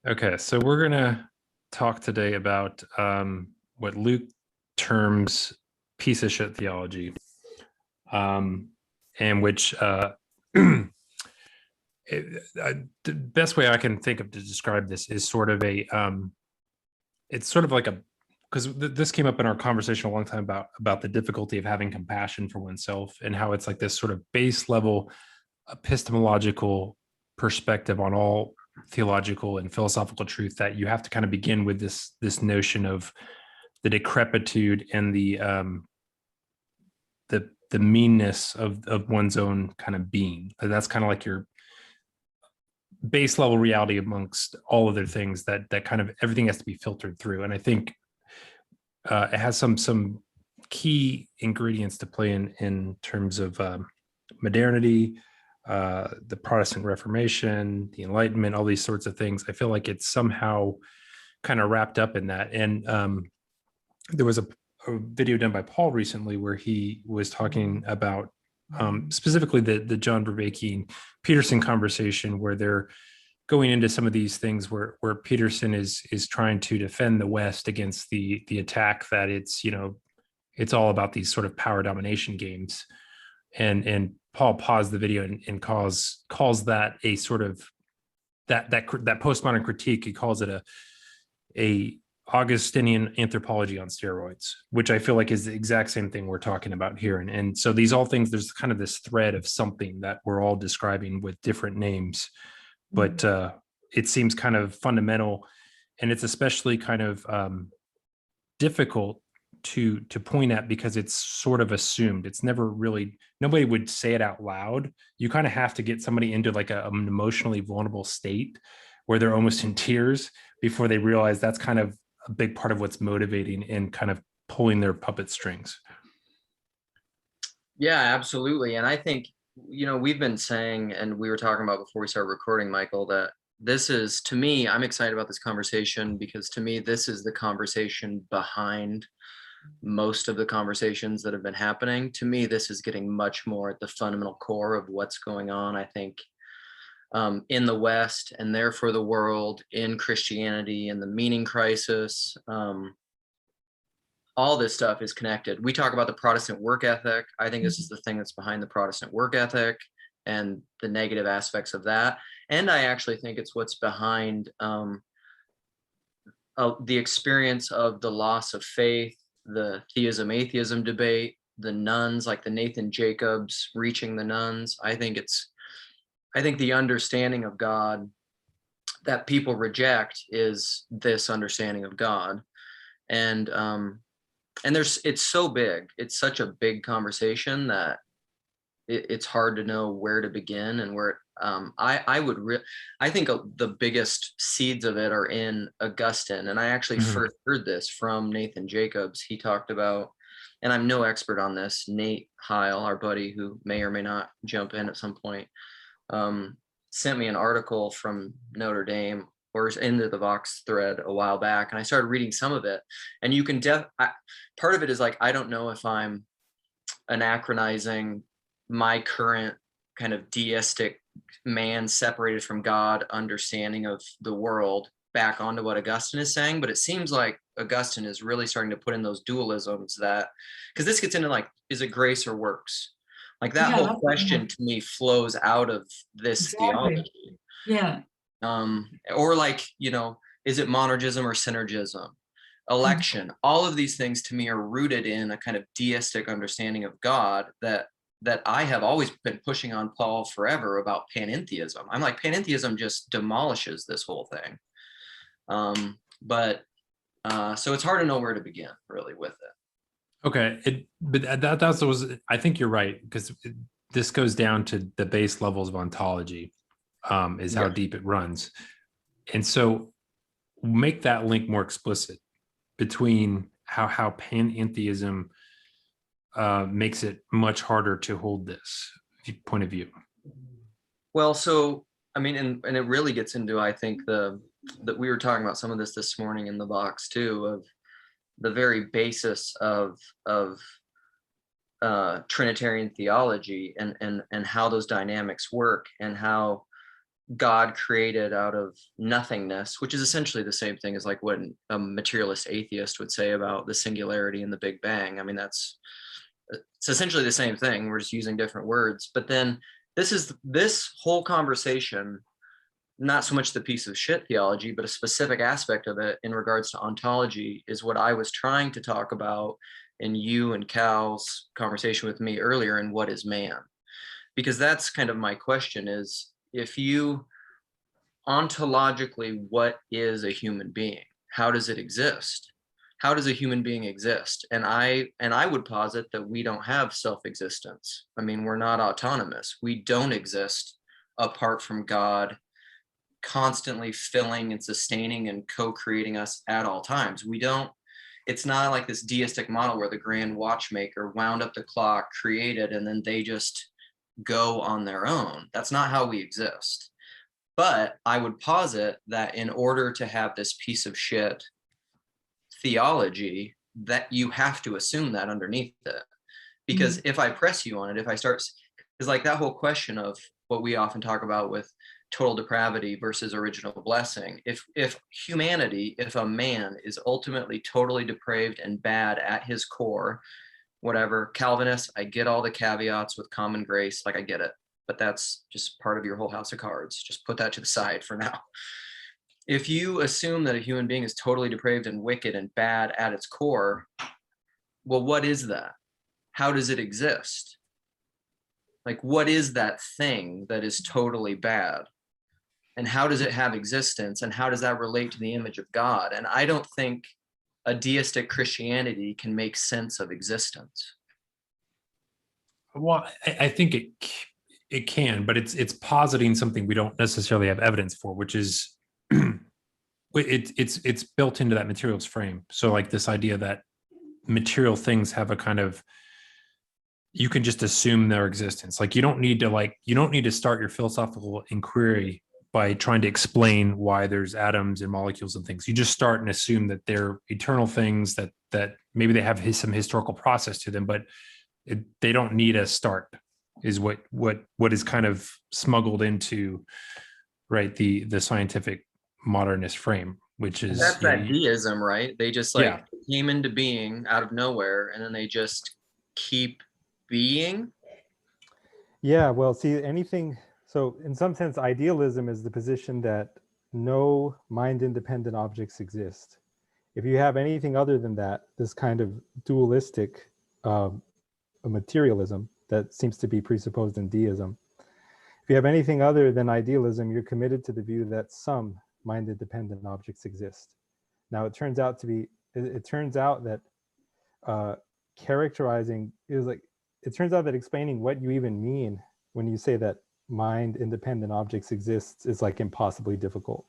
Okay, so we're gonna talk today about what Luke terms piece of shit theology, um, and which the best way I can think of to describe this is sort of it's sort of like because this came up in our conversation a long time about the difficulty of having compassion for oneself and how it's like this sort of base level epistemological perspective on all theological and philosophical truth, that you have to kind of begin with this notion of the decrepitude and the meanness of one's own kind of being. That's kind of like your base level reality amongst all other things that kind of everything has to be filtered through. And I think it has some key ingredients to play in terms of modernity, the Protestant Reformation, the Enlightenment, all these sorts of things. I feel like it's somehow kind of wrapped up in that. And there was a video done by Paul recently where he was talking about specifically the John Vervaeke Peterson conversation, where they're going into some of these things where Peterson is trying to defend the West against the attack that it's all about these sort of power domination games. And Paul paused the video and calls that a sort of that postmodern critique. He calls it a Augustinian anthropology on steroids, which I feel like is the exact same thing we're talking about here. And so these all things, there's kind of this thread of something that we're all describing with different names, but it seems kind of fundamental, and it's especially kind of difficult to point at because it's sort of assumed. It's never really, nobody would say it out loud. You kind of have to get somebody into like an emotionally vulnerable state where they're almost in tears before they realize that's kind of a big part of what's motivating and kind of pulling their puppet strings. Yeah, absolutely. And I think, we've been saying, and we were talking about before we started recording, Michael, that this is, to me, I'm excited about this conversation because to me, this is the conversation behind most of the conversations that have been happening. To me, this is getting much more at the fundamental core of what's going on, I think, in the West and therefore the world, in Christianity and the meaning crisis. All this stuff is connected. We talk about the Protestant work ethic. I think this is the thing that's behind the Protestant work ethic and the negative aspects of that. And I actually think it's what's behind the experience of the loss of faith, the theism, atheism debate, the nuns, like the Nathan Jacobs reaching the nuns. I think the understanding of God that people reject is this understanding of God. And it's so big. It's such a big conversation that it's hard to know where to begin and where. I think the biggest seeds of it are in Augustine, and I actually first heard this from Nathan Jacobs. He talked about, and I'm no expert on this, Nate Heil, our buddy who may or may not jump in at some point, sent me an article from Notre Dame or into the Vox thread a while back, and I started reading some of it. And you can part of it is like, I don't know if I'm anachronizing my current kind of deistic man separated from God understanding of the world back onto what Augustine is saying, but it seems like Augustine is really starting to put in those dualisms that, because this gets into like, is it grace or works? Like that whole question to me flows out of this theology. Yeah. Or like, is it monergism or synergism? Election, all of these things to me are rooted in a kind of deistic understanding of God that I have always been pushing on Paul forever about panentheism. I'm like, panentheism just demolishes this whole thing. So it's hard to know where to begin really with it. Okay, but that was, I think you're right, because this goes down to the base levels of ontology, is how deep it runs. And so make that link more explicit between how panentheism makes it much harder to hold this point of view. Well, so, I mean, and it really gets into, I think, that we were talking about some of this morning in the box too, of the very basis of Trinitarian theology and how those dynamics work, and how God created out of nothingness, which is essentially the same thing as like what a materialist atheist would say about the singularity and the Big Bang. I mean, it's essentially the same thing. We're just using different words. But then this whole conversation, not so much the piece of shit theology, but a specific aspect of it in regards to ontology is what I was trying to talk about in you and Cal's conversation with me earlier in What is Man? Because that's kind of my question is, if you ontologically, what is a human being? How does it exist? How does a human being exist? And I would posit that we don't have self-existence. I mean, we're not autonomous. We don't exist apart from God constantly filling and sustaining and co-creating us at all times. We don't, it's not like this deistic model where the grand watchmaker wound up the clock, created, and then they just go on their own. That's not how we exist. But I would posit that in order to have this piece of shit theology, that you have to assume that underneath it. Because if I press you on it, if I start, it's like that whole question of what we often talk about with total depravity versus original blessing. If humanity, if a man is ultimately totally depraved and bad at his core, whatever, Calvinist, I get all the caveats with common grace, like I get it, but that's just part of your whole house of cards. Just put that to the side for now. If you assume that a human being is totally depraved and wicked and bad at its core, well, what is that? How does it exist? Like, what is that thing that is totally bad? And how does it have existence? And how does that relate to the image of God? And I don't think a deistic Christianity can make sense of existence. Well, I think it can, but it's positing something we don't necessarily have evidence for, which is it's built into that materials frame. So like this idea that material things have a kind of, you can just assume their existence. Like you don't need to start your philosophical inquiry by trying to explain why there's atoms and molecules and things. You just start and assume that they're eternal things, that maybe they have some historical process to them, but they don't need a start, is what is kind of smuggled into, right, the scientific modernist frame, which is that's that deism, right? They just like came into being out of nowhere and then they just keep being. Yeah, well, see, anything, so in some sense, idealism is the position that no mind-independent objects exist. If you have anything other than that, this kind of dualistic materialism that seems to be presupposed in deism, if you have anything other than idealism, you're committed to the view that some mind-independent objects exist. Now, it turns out that characterizing is like, it turns out that explaining what you even mean when you say that mind-independent objects exist is like impossibly difficult.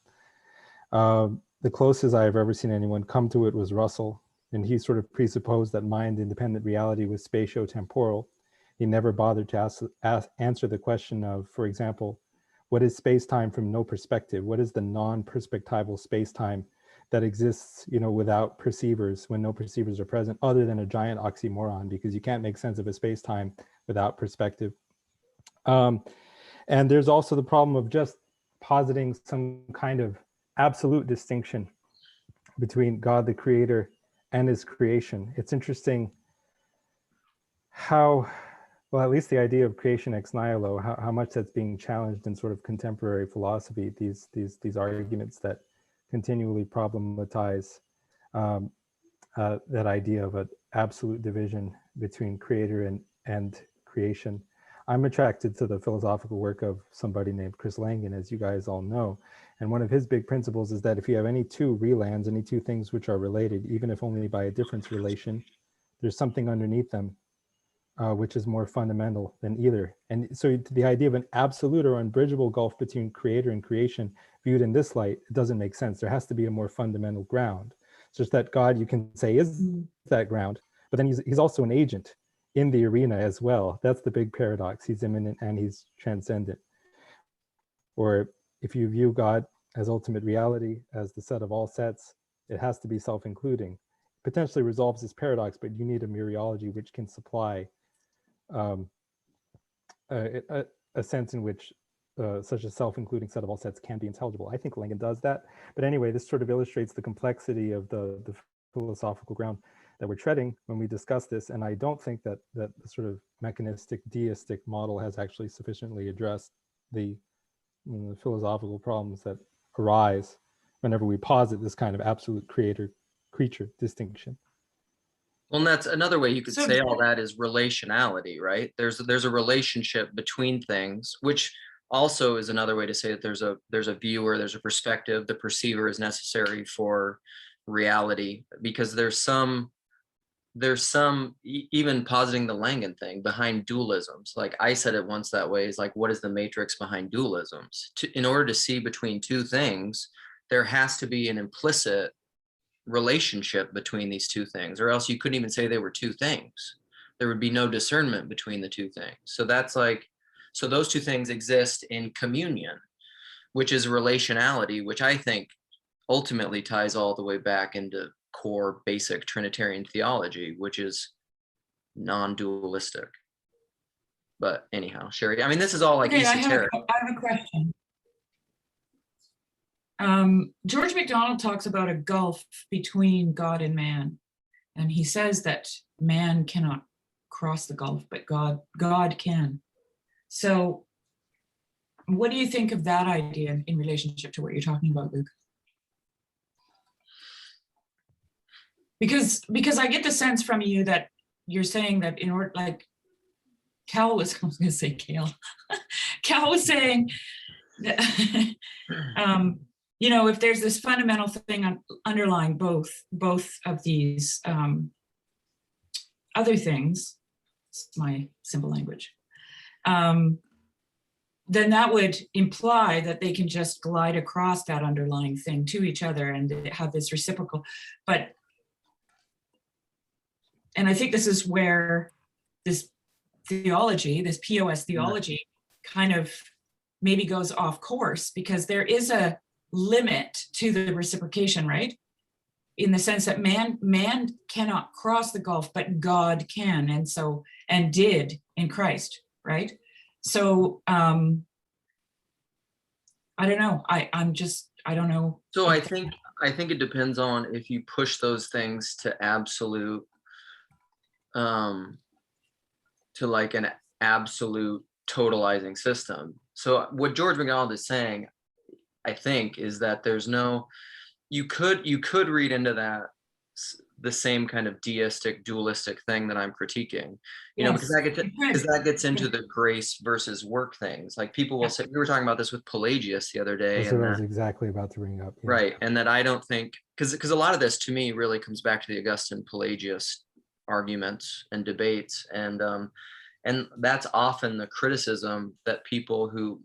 The closest I've ever seen anyone come to it was Russell, and he sort of presupposed that mind-independent reality was spatio-temporal. He never bothered to answer the question of, for example, what is space-time from no perspective? What is the non-perspectival space-time that exists, without perceivers, when no perceivers are present, other than a giant oxymoron, because you can't make sense of a space-time without perspective. And there's also the problem of just positing some kind of absolute distinction between God the creator and his creation. It's interesting how, well, at least the idea of creation ex nihilo, how much that's being challenged in sort of contemporary philosophy, these arguments that continually problematize that idea of an absolute division between creator and creation. I'm attracted to the philosophical work of somebody named Chris Langan, as you guys all know. And one of his big principles is that if you have any two relands, any two things which are related, even if only by a difference relation, there's something underneath them which is more fundamental than either. And so the idea of an absolute or unbridgeable gulf between creator and creation viewed in this light, it doesn't make sense. There has to be a more fundamental ground. It's just that God, you can say, is that ground, but then he's also an agent in the arena as well. That's the big paradox. He's immanent and he's transcendent. Or if you view God as ultimate reality, as the set of all sets, it has to be self-including. Potentially resolves this paradox, but you need a mereology which can supply a sense in which such a self-including set of all sets can be intelligible. I think Langen does that. But anyway, this sort of illustrates the complexity of the philosophical ground that we're treading when we discuss this. And I don't think that the sort of mechanistic deistic model has actually sufficiently addressed the philosophical problems that arise whenever we posit this kind of absolute creator-creature distinction. Well, and that's another way you could say all that is relationality, right? There's a relationship between things, which also is another way to say that there's a viewer, there's a perspective, the perceiver is necessary for reality, because there's some even positing the Langen thing behind dualisms. Like I said it once that way, is like, what is the matrix behind dualisms? In order to see between two things, there has to be an implicit relationship between these two things, or else you couldn't even say they were two things. There would be no discernment between the two things. So that's like, so those two things exist in communion, which is relationality, which I think ultimately ties all the way back into core basic Trinitarian theology, which is non-dualistic. But anyhow, Shari, I mean, this is all like esoteric. I have a question. George MacDonald talks about a gulf between God and man, and he says that man cannot cross the gulf, but God can. So what do you think of that idea in relationship to what you're talking about, Luke? Because I get the sense from you that you're saying that in order, like Cal was, I was going to say Cal. Cal was saying that, you know, if there's this fundamental thing underlying both of these other things, it's my simple language, then that would imply that they can just glide across that underlying thing to each other and have this reciprocal. And I think this is where this theology, this PoS theology, kind of maybe goes off course, because there is a limit to the reciprocation, right? In the sense that man cannot cross the gulf, but God can, and did in Christ, right? So I don't know. I don't know. So I think it depends on if you push those things to absolute, to like an absolute totalizing system. So what George MacDonald is saying, I think, is that there's no, you could read into that the same kind of deistic, dualistic thing that I'm critiquing, you know, because that gets into the grace versus work things. Like people will say, we were talking about this with Pelagius the other day. That's what I was exactly about to bring up. Yeah. Right. And that I don't think, because a lot of this to me really comes back to the Augustine Pelagius arguments and debates. And that's often the criticism that people who,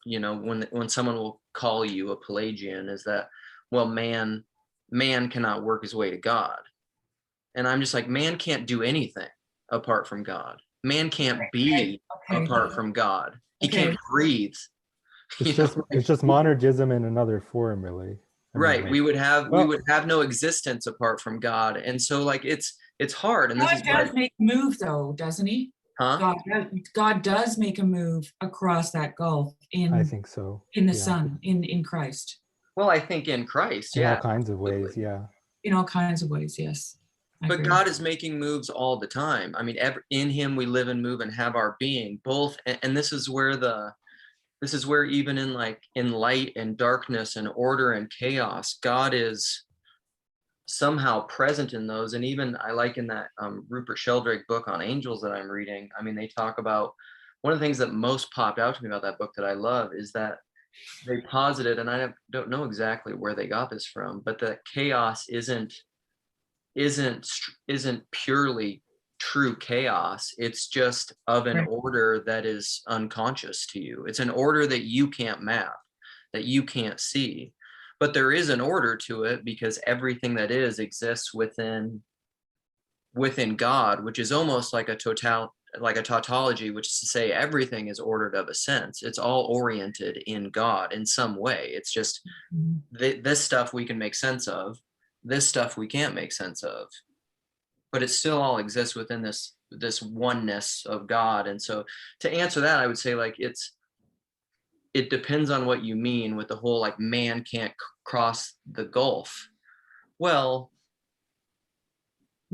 you know, when someone will call you a Pelagian, is that, well, man cannot work his way to God. And I'm just like, man can't do anything apart from God. Man can't be apart from God. He can't breathe. It's just monergism in another form, really. Right. We would have no existence apart from God. And so like it's hard. And God does make a move though, doesn't he? Huh? God does make a move across that gulf I think so. In the Son, in Christ. Well, I think in Christ, in all kinds of ways, yeah. In all kinds of ways, yes. But God is making moves all the time. I mean, in him we live and move and have our being, both. And this is where even in light and darkness and order and chaos, God is somehow present in those. And even I like in that Rupert Sheldrake book on angels that I'm reading, I mean, they talk about, one of the things that most popped out to me about that book that I love is that they posited, and I don't know exactly where they got this from, but that chaos isn't purely true chaos. It's just of an order that is unconscious to you. It's an order that you can't map, that you can't see, but there is an order to it because everything that is exists within God, which is almost like a tautology, which is to say everything is ordered of a sense. It's all oriented in God in some way. It's just this stuff we can make sense of, this stuff we can't make sense of, but it still all exists within this oneness of God. And so to answer that, I would say like it depends on what you mean with the whole like man can't cross the gulf. Well,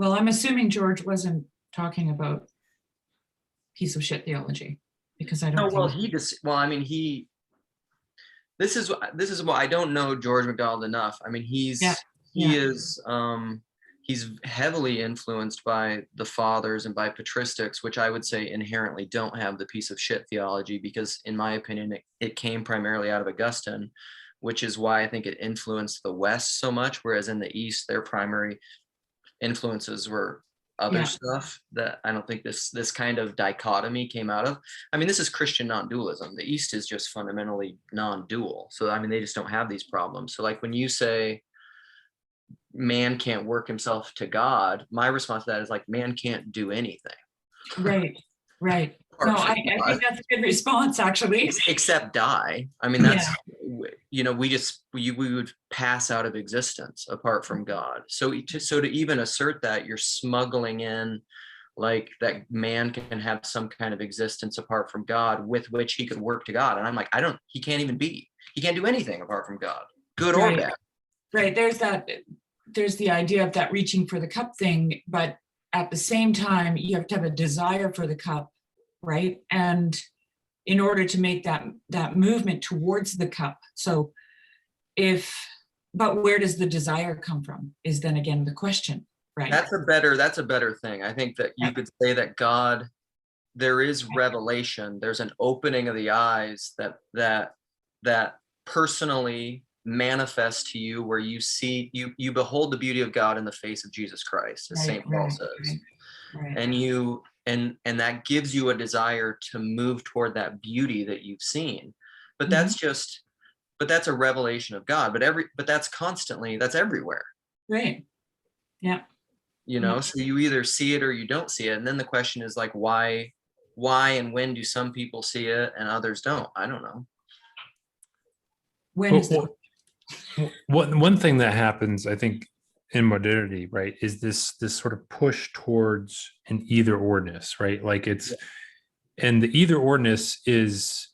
I'm assuming George wasn't talking about piece of shit theology, because I don't no, well, think I mean, this is why I don't know George MacDonald enough. I mean, he is he's heavily influenced by the fathers and by patristics, which I would say inherently don't have the piece of shit theology, because in my opinion, it came primarily out of Augustine, which is why I think it influenced the West so much, whereas in the East, their primary influences were other stuff that I don't think this kind of dichotomy came out of. I mean, this is Christian non-dualism. The East is just fundamentally non-dual. So, I mean, they just don't have these problems. So like when you say man can't work himself to God, my response to that is like, man can't do anything. Right. No, I think that's a good response, actually. Except die. I mean, that's, you know, we would pass out of existence apart from God. So to even assert that, you're smuggling in like that man can have some kind of existence apart from God with which he could work to God. And I'm like, he can't do anything apart from God, good or bad. Right. There's the idea of that reaching for the cup thing, but at the same time, you have to have a desire for the cup, right? And in order to make that movement towards the cup. So but where does the desire come from is then again the question, right? That's a better thing. I think that you could say that God, there is revelation, there's an opening of the eyes that personally manifest to you, where you see, you behold the beauty of God in the face of Jesus Christ, as St. Paul says. Right. And that gives you a desire to move toward that beauty that you've seen. But that's a revelation of God. But that's everywhere. Right. Yeah. You know, so you either see it or you don't see it. And then the question is like, why and when do some people see it and others don't? I don't know. One thing that happens, I think, in modernity, right, is this sort of push towards an either orness, right? Like and the either orness is,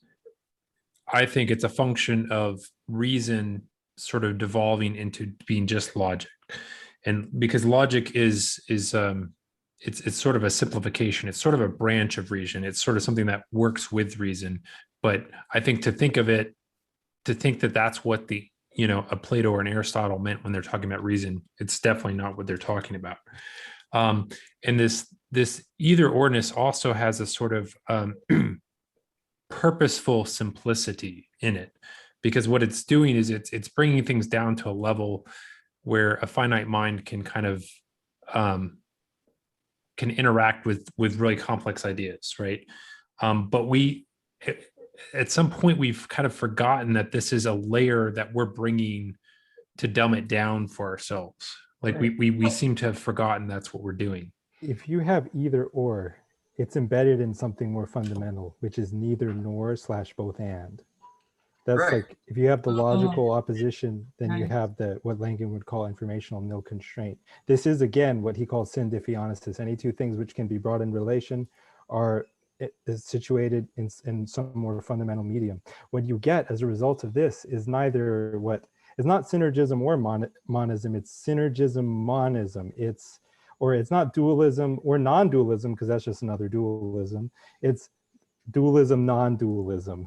I think it's a function of reason sort of devolving into being just logic. And because logic is it's sort of a simplification, it's sort of a branch of reason, it's sort of something that works with reason. But I think to think that that's what a Plato or an Aristotle meant when they're talking about reason, it's definitely not what they're talking about. And this either orness also has a sort of purposeful simplicity in it, because what it's doing is it's bringing things down to a level where a finite mind can kind of can interact with really complex ideas, right? But at some point we've kind of forgotten that this is a layer that we're bringing to dumb it down for ourselves. Like we seem to have forgotten that's what we're doing. If you have either or, it's embedded in something more fundamental, which is neither nor / both and. That's like, if you have the logical opposition, then you have what Langdon would call informational nil constraint. This is again what he calls sin diffeonistus. Any two things which can be brought in relation is situated in some more fundamental medium. What you get as a result of this is not synergism or monism, it's synergism monism. It's not dualism or non-dualism, because that's just another dualism. It's dualism non-dualism,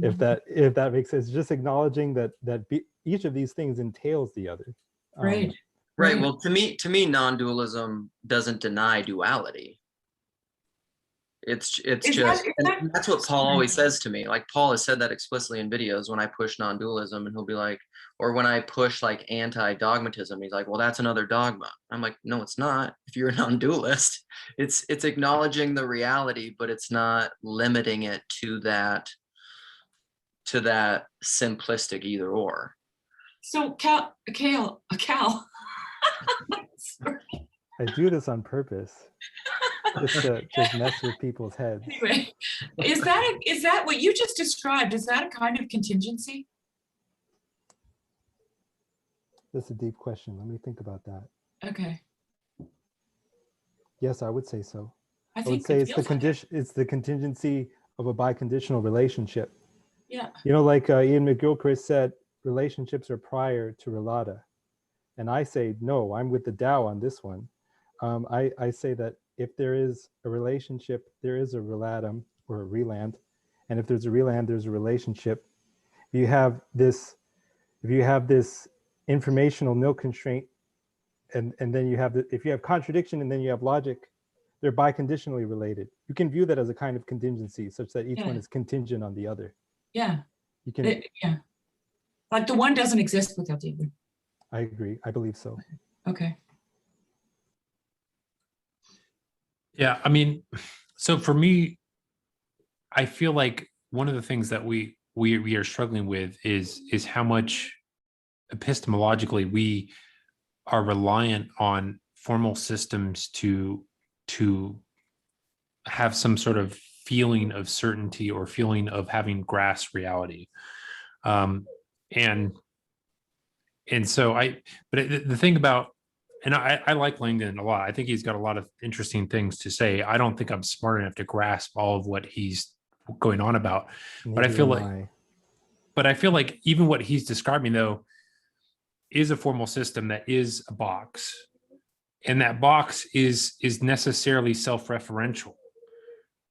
if that makes sense. Just acknowledging that each of these things entails the other. Right. Well, to me non-dualism doesn't deny duality. It's that's what Paul always says to me. Like Paul has said that explicitly in videos when I push non-dualism, and he'll be like, or when I push like anti-dogmatism, he's like, well, that's another dogma. I'm like, no, it's not. If you're a non-dualist, it's acknowledging the reality, but it's not limiting it to that simplistic either or. So Cal. I do this on purpose. Just to mess with people's heads. Anyway, is that what you just described? Is that a kind of contingency? That's a deep question. Let me think about that. Okay. Yes, I would say so. I would say it's the condition. It's the contingency of a biconditional relationship. Yeah. You know, like Ian McGilchrist said, relationships are prior to relata. And I say, no, I'm with the Tao on this one. I say that if there is a relationship, there is a relatum or a reland. And if there's a reland, there's a relationship. If you have this informational nil constraint, and then you have if you have contradiction and then you have logic, they're biconditionally related. You can view that as a kind of contingency, such that each one is contingent on the other. Yeah. You can. Yeah. Like the one doesn't exist without the other. I agree. I believe so. Okay. Yeah, I mean, so for me, I feel like one of the things that we are struggling with is how much epistemologically we are reliant on formal systems to have some sort of feeling of certainty or feeling of having grasped reality. And so but the thing about, and I like Langdon a lot. I think he's got a lot of interesting things to say. I don't think I'm smart enough to grasp all of what he's going on about. But I feel like even what he's describing, though, is a formal system that is a box. And that box is necessarily self-referential.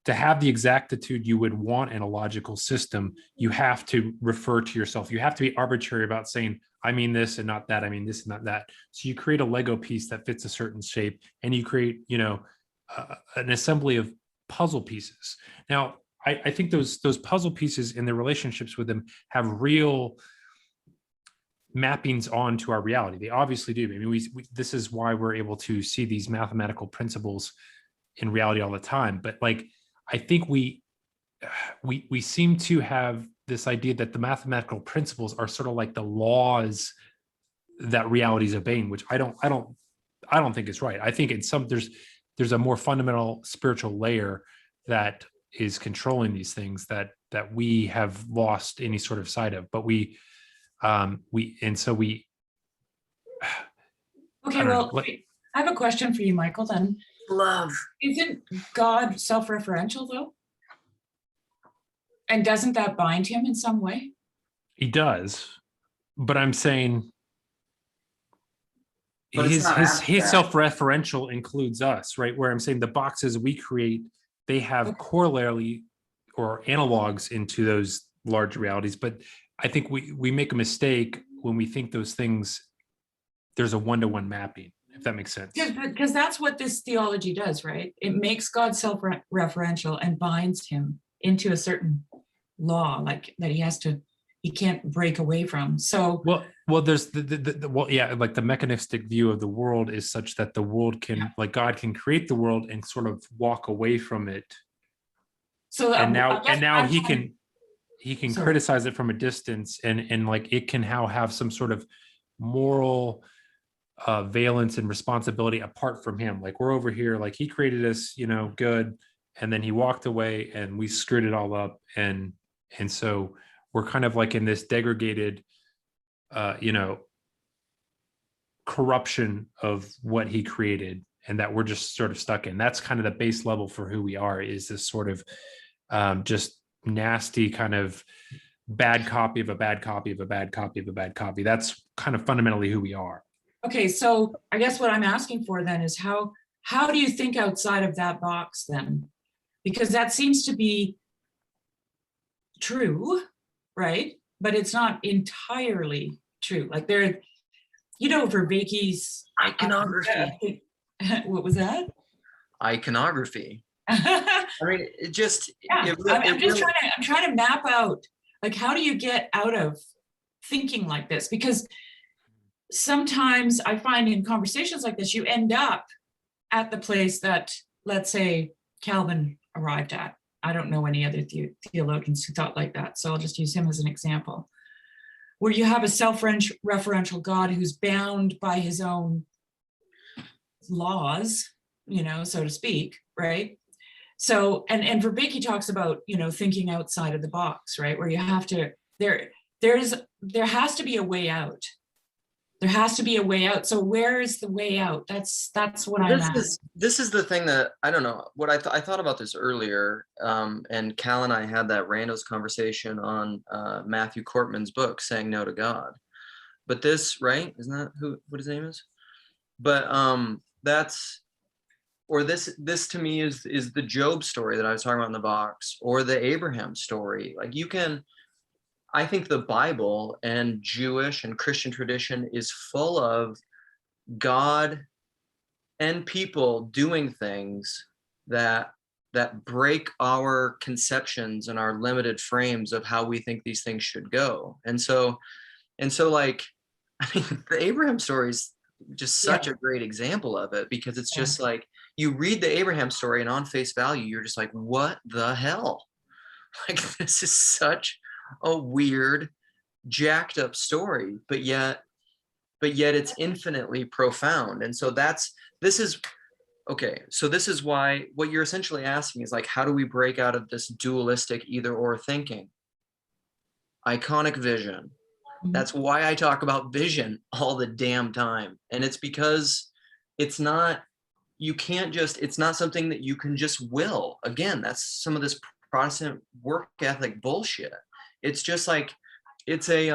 To have the exactitude you would want in a logical system, you have to refer to yourself. You have to be arbitrary about saying, I mean this and not that. I mean this and not that. So you create a Lego piece that fits a certain shape, and you create, an assembly of puzzle pieces. Now, I think those puzzle pieces and their relationships with them have real mappings onto our reality. They obviously do. I mean, this is why we're able to see these mathematical principles in reality all the time. But like, I think we seem to have this idea that the mathematical principles are sort of like the laws that reality is obeying, which I don't think is right. I think there's a more fundamental spiritual layer that is controlling these things that we have lost any sort of sight of. But Okay, well, I have a question for you, Michael, then. Love. Isn't God self-referential, though? And doesn't that bind him in some way? He does, but I'm saying his self-referential includes us, right? Where I'm saying the boxes we create, they have corollary or analogs into those large realities. But I think we make a mistake when we think those things, there's a one-to-one mapping, if that makes sense. Because that's what this theology does, right? It makes God self-referential and binds him into a certain law, like that he can't break away from. So well, there's like the mechanistic view of the world is such that the world can, like God can create the world and sort of walk away from it. So now he can criticize it from a distance, and like it can have some sort of moral valence and responsibility apart from him. Like we're over here, like he created us, good, and then he walked away and we screwed it all up, and so we're kind of like in this degraded corruption of what he created, and that we're just sort of stuck in. That's kind of the base level for who we are, is this sort of just nasty kind of bad copy of a bad copy of a bad copy of a bad copy. That's kind of fundamentally who we are. Okay, so I guess what I'm asking for then is how do you think outside of that box then? Because that seems to be true, right? But it's not entirely true. Like Vervaeke's iconography. What was that? Iconography. I mean, it just. Yeah. I'm trying to map out, like, how do you get out of thinking like this? Because sometimes I find in conversations like this, you end up at the place that, let's say, Calvin arrived at. I don't know any other theologians who thought like that, so I'll just use him as an example, where you have a self-referential God who's bound by his own laws, so to speak, right? So, and Vervaeke talks about, thinking outside of the box, right? Where you have to, there has to be a way out. there has to be a way out. So where is the way out? That's what I'm at. This is the thing that I don't know what I thought about this earlier, and Cal and I had that randos conversation on Matthew Cortman's book, Saying No to God. But this, right, isn't that what his name is? But this to me is the Job story that I was talking about in the box, or the Abraham story. Like, I think the Bible and Jewish and Christian tradition is full of God and people doing things that break our conceptions and our limited frames of how we think these things should go. And so like, I mean, the Abraham story is just such a great example of it, because it's just like, you read the Abraham story and on face value, you're just like, what the hell? Like, this is such a weird, jacked up story, but yet it's infinitely profound. And so this is why what you're essentially asking is like, how do we break out of this dualistic either or thinking? Iconic vision. That's why I talk about vision all the damn time. And it's because it's not something that you can just will. Again, that's some of this Protestant work ethic bullshit. It's just like, it's a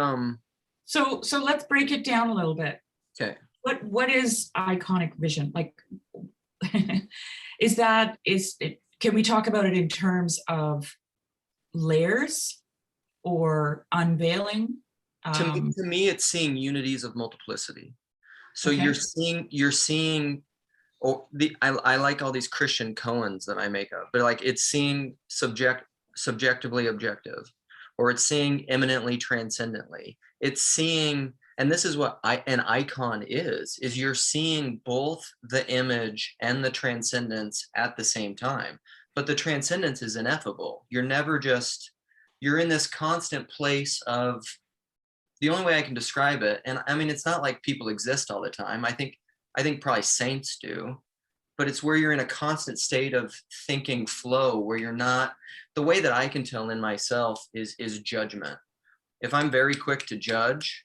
So let's break it down a little bit. Okay. What is iconic vision? Like, can we talk about it in terms of layers or unveiling? To me, it's seeing unities of multiplicity. So you're seeing, I like all these Christian koans that I make up, but like, it's seeing subjectively objective, or it's seeing eminently transcendently. It's seeing, and this is what an icon is you're seeing both the image and the transcendence at the same time. But the transcendence is ineffable. You're in this constant place of, the only way I can describe it, and I mean, it's not like people exist all the time. I think probably saints do, but it's where you're in a constant state of thinking flow, where you're not, the way that I can tell in myself is judgment. If I'm very quick to judge,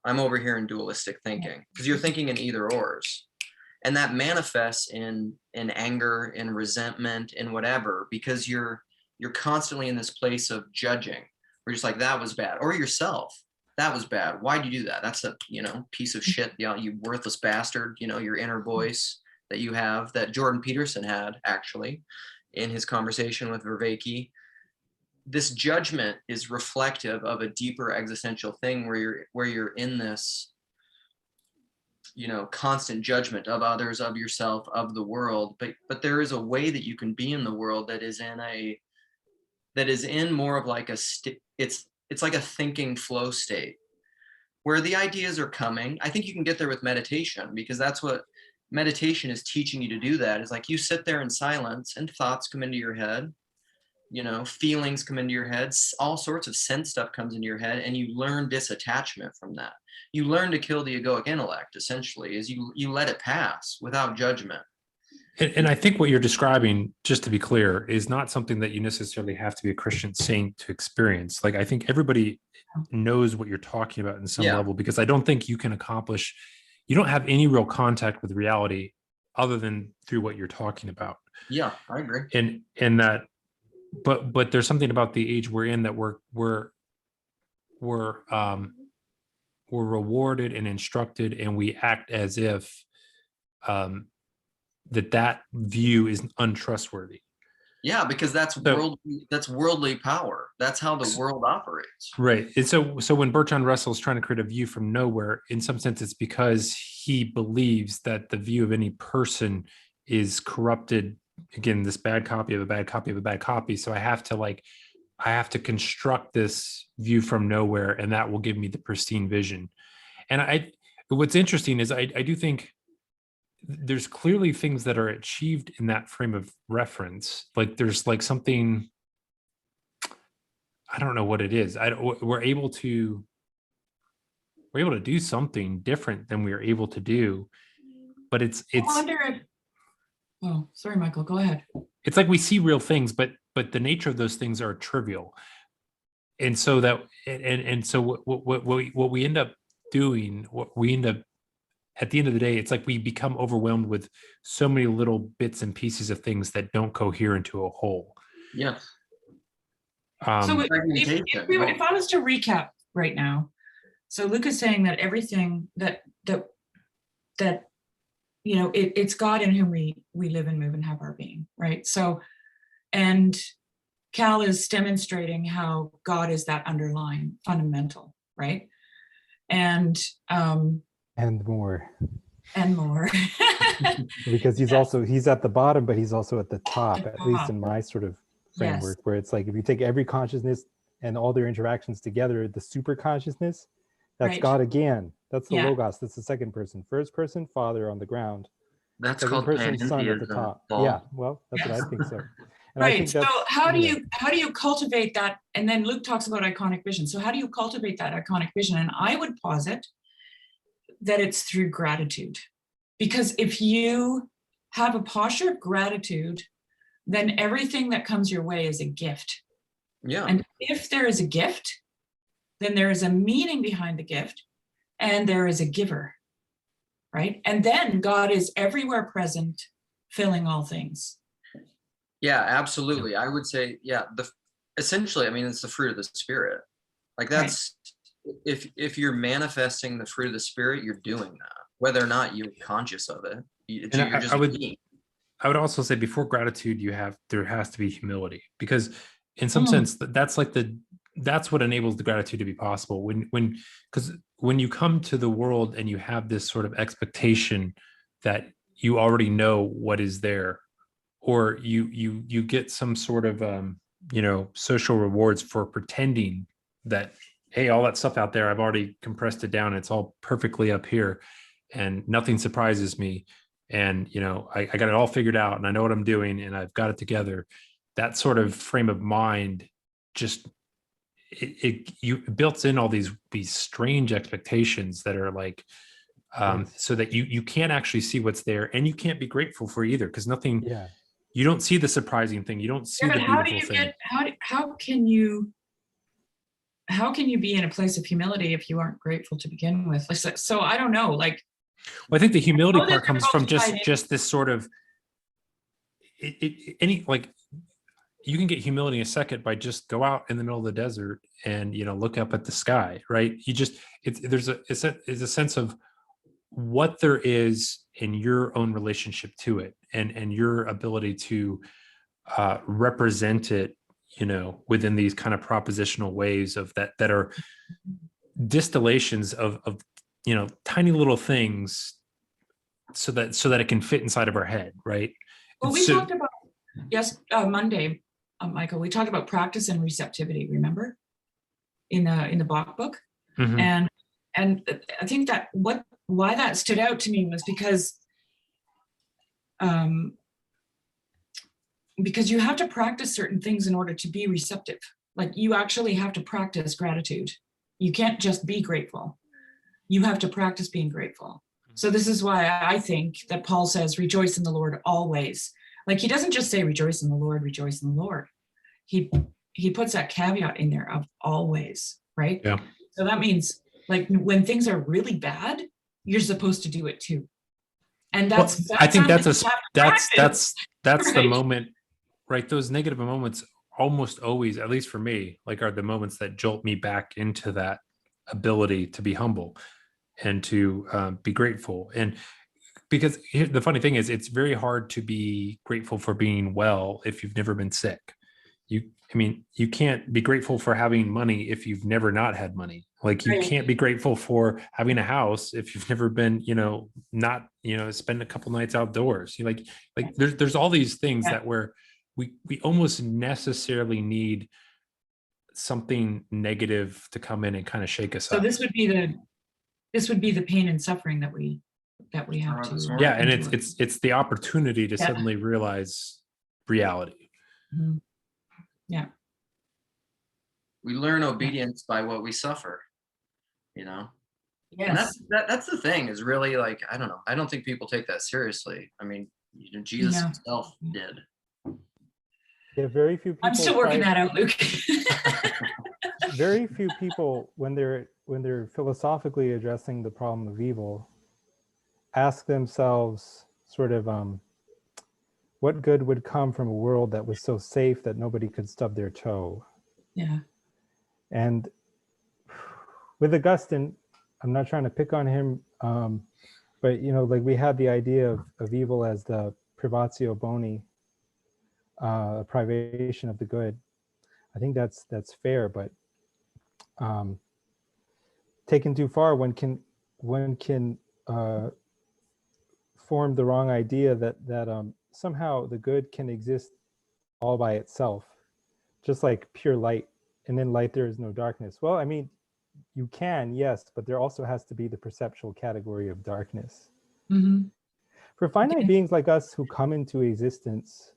I'm over here in dualistic thinking, because you're thinking in either ors. And that manifests in anger, in resentment, in whatever, because you're constantly in this place of judging. We're just like, that was bad. Or yourself. That was bad. Why'd you do that? That's a, piece of shit, you worthless bastard, your inner voice that you have, that Jordan Peterson had actually in his conversation with Vervaeke. This judgment is reflective of a deeper existential thing where you're in this, constant judgment of others, of yourself, of the world. But there is a way that you can be in the world that is in more of like it's like a thinking flow state where the ideas are coming. I think you can get there with meditation, because that's what meditation is teaching you to do. That is like, you sit there in silence and thoughts come into your head, feelings come into your head, all sorts of sense stuff comes into your head, and you learn disattachment from that. You learn to kill the egoic intellect, essentially, is you let it pass without judgment. And I think what you're describing, just to be clear, is not something that you necessarily have to be a Christian saint to experience. Like, I think everybody knows what you're talking about in some level, because I don't think you can accomplish, you don't have any real contact with reality other than through what you're talking about. Yeah, I agree. And that, but there's something about the age we're in that we're rewarded and instructed, and we act as if that view is untrustworthy. Yeah, because that's worldly power. That's how the world operates. Right. And so when Bertrand Russell is trying to create a view from nowhere, in some sense, it's because he believes that the view of any person is corrupted. Again, this bad copy of a bad copy of a bad copy. So I have to construct this view from nowhere, and that will give me the pristine vision. And what's interesting is I do think there's clearly things that are achieved in that frame of reference. Like, there's like something, I don't know what it is. We're able to do something different than we are able to do, but it's. Oh, sorry, Michael, go ahead. It's like we see real things, but the nature of those things are trivial. And so that, and so what we end up doing, what we end up at the end of the day, it's like we become overwhelmed with so many little bits and pieces of things that don't cohere into a whole. Yes. So Fragmentation. if I was to recap right now, so Luke is saying that everything that you know, it's God in whom we live and move and have our being, right? So, and Cal is demonstrating how God is that underlying fundamental, right? And more. And more. Because he's at the bottom, but he's also at the top, at least in my sort of framework, Yes. where it's like if you take every consciousness and all their interactions together, the super consciousness, that's Right. God again. That's the Yeah. Logos. That's the second person. First person, Father on the ground. That's Second called person, Son at the panentheism, top. Paul. Yeah, well, that's what I think so. And I Right. think So that's, how do you cultivate that? And then Luke talks about iconic vision. So how do you cultivate that iconic vision? And I would posit that it's through gratitude. Because if you have a posture of gratitude, then everything that comes your way is a gift. Yeah. And if there is a gift, then there is a meaning behind the gift, and there is a giver, right? And then God is everywhere present, filling all things. Yeah, absolutely. I would say, yeah, essentially, I mean, it's the fruit of the Spirit. Like that's, if you're manifesting the fruit of the Spirit, you're doing that, whether or not you're conscious of it. I would also say before gratitude, there has to be humility, because in some sense that's what enables the gratitude to be possible. Because when you come to the world and you have this sort of expectation that you already know what is there, or you get some sort of social rewards for pretending that, hey, all that stuff out there, I've already compressed it down, it's all perfectly up here and nothing surprises me, and I got it all figured out and I know what I'm doing and I've got it together. That sort of frame of mind just you built in all these strange expectations that are like so that you can't actually see what's there, and you can't be grateful for either, because nothing, you don't see the surprising thing, you don't see the beautiful thing. How can you be in a place of humility if you aren't grateful to begin with? So I don't know, like, well, I think the humility part comes from just this sort of you can get humility in a second by just go out in the middle of the desert and look up at the sky, right? There's a sense of what there is in your own relationship to it, and your ability to represent it, within these kind of propositional ways of that are distillations of tiny little things, so that it can fit inside of our head, right? Well, we talked about Monday, Michael. We talked about practice and receptivity. Remember, in the Bach book, mm-hmm. and I think that why that stood out to me was because you have to practice certain things in order to be receptive. Like, you actually have to practice gratitude. You can't just be grateful. You have to practice being grateful. So this is why I think that Paul says, rejoice in the Lord always. Like, he doesn't just say rejoice in the Lord, rejoice in the Lord. He puts that caveat in there of always, right? Yeah. So that means, like, when things are really bad, you're supposed to do it too. And I think that's right? The moment, right? Those negative moments almost always, at least for me, like, are the moments that jolt me back into that ability to be humble and to be grateful. And because the funny thing is, it's very hard to be grateful for being well if you've never been sick. You can't be grateful for having money if you've never not had money. Like, you can't be grateful for having a house if you've never been, not, spend a couple nights outdoors. There's all these things that where we almost necessarily need something negative to come in and kind of shake us up. So this would be the pain and suffering that we have to. Yeah, and it's the opportunity to suddenly realize reality. Mm-hmm. Yeah. We learn obedience by what we suffer, Yes. And that's the thing, is really, like, I don't know. I don't think people take that seriously. I mean, Jesus himself did. Yeah, very few people. I'm still working that out, Luke. Very few people, when they're when they're philosophically addressing the problem of evil, ask themselves sort of what good would come from a world that was so safe that nobody could stub their toe? Yeah. And with Augustine, I'm not trying to pick on him, but like we had the idea of evil as the privatio boni, privation of the good. I think that's fair, but taken too far, one can form the wrong idea that somehow the good can exist all by itself, just like pure light, and in light there is no darkness. Well, I mean, you can, yes, but there also has to be the perceptual category of darkness. Mm-hmm. For finite beings like us who come into existence,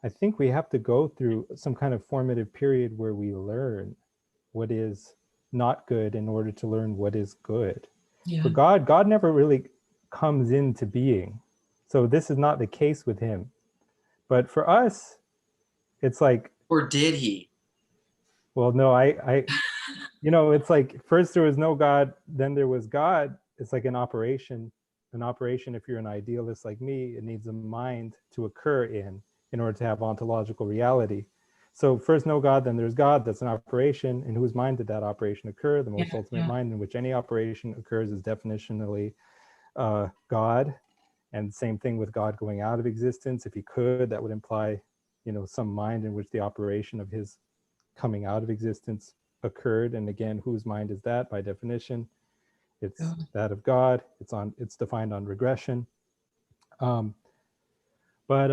I think we have to go through some kind of formative period where we learn what is not good in order to learn what is good. Yeah. For God never really comes into being. So this is not the case with him. But for us, it's like, Or did he? well, no, I it's like first there was no God, then there was God. It's like an operation. An operation, if you're an idealist like me, it needs a mind to occur in order to have ontological reality. So first no God, then there's God. That's an operation. In whose mind did that operation occur? The most ultimate mind in which any operation occurs is definitionally God. And same thing with God going out of existence. If he could, that would imply, some mind in which the operation of his coming out of existence occurred. And again, whose mind is that? By definition, it's that of God. It's defined on regression. So I'm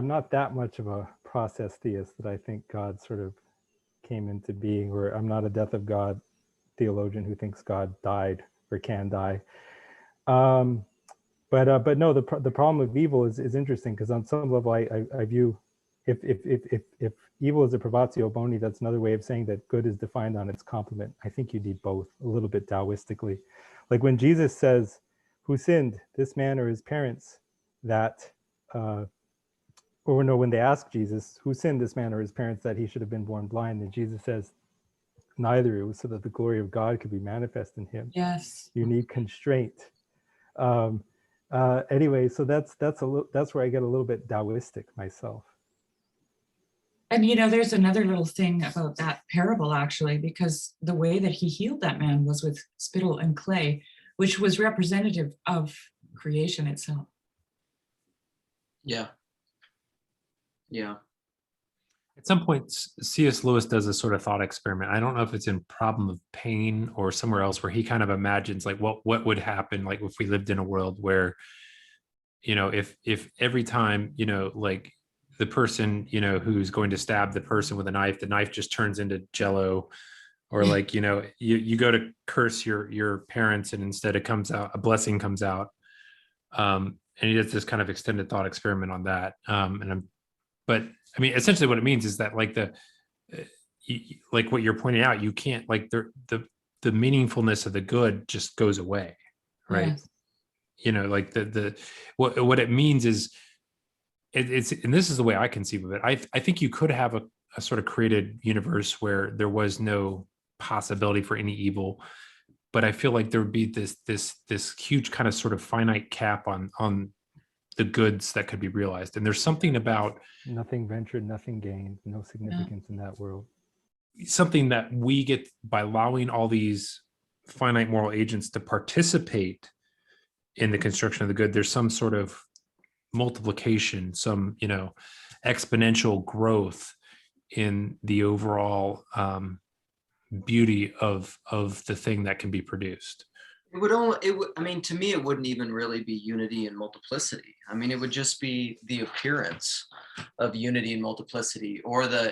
not that much of a process theist that I think God sort of came into being, or I'm not a death of God theologian who thinks God died or can die. But no, the problem of evil is interesting, because on some level I view if evil is a privatio boni, that's another way of saying that good is defined on its complement. I think you need both a little bit Taoistically. Like when Jesus says, who sinned, this man or his parents, when they ask Jesus, who sinned, this man or his parents, that he should have been born blind? And Jesus says, neither. It was so that the glory of God could be manifest in him. Yes. You need constraint. Anyway, so that's where I get a little bit Taoistic myself. And there's another little thing about that parable, actually, because the way that he healed that man was with spittle and clay, which was representative of creation itself. Yeah. At some point, C.S. Lewis does a sort of thought experiment. I don't know if it's in Problem of Pain or somewhere else, where he kind of imagines like what would happen, like if we lived in a world where, if every time, like the person, who's going to stab the person with a knife, the knife just turns into Jello, or like, you go to curse your parents and instead it comes out, a blessing comes out. And he does this kind of extended thought experiment on that. But I mean, essentially what it means is that like like what you're pointing out, you can't, like the meaningfulness of the good just goes away, right? Yes. Like what it means is it's, and this is the way I conceive of it. I think you could have a sort of created universe where there was no possibility for any evil, but I feel like there would be this huge kind of sort of finite cap on the goods that could be realized. And there's something about nothing ventured, nothing gained, no significance in that world. Something that we get by allowing all these finite moral agents to participate in the construction of the good. There's some sort of multiplication, some, exponential growth in the overall beauty of the thing that can be produced. I mean, to me, it wouldn't even really be unity and multiplicity. I mean, it would just be the appearance of unity and multiplicity, or the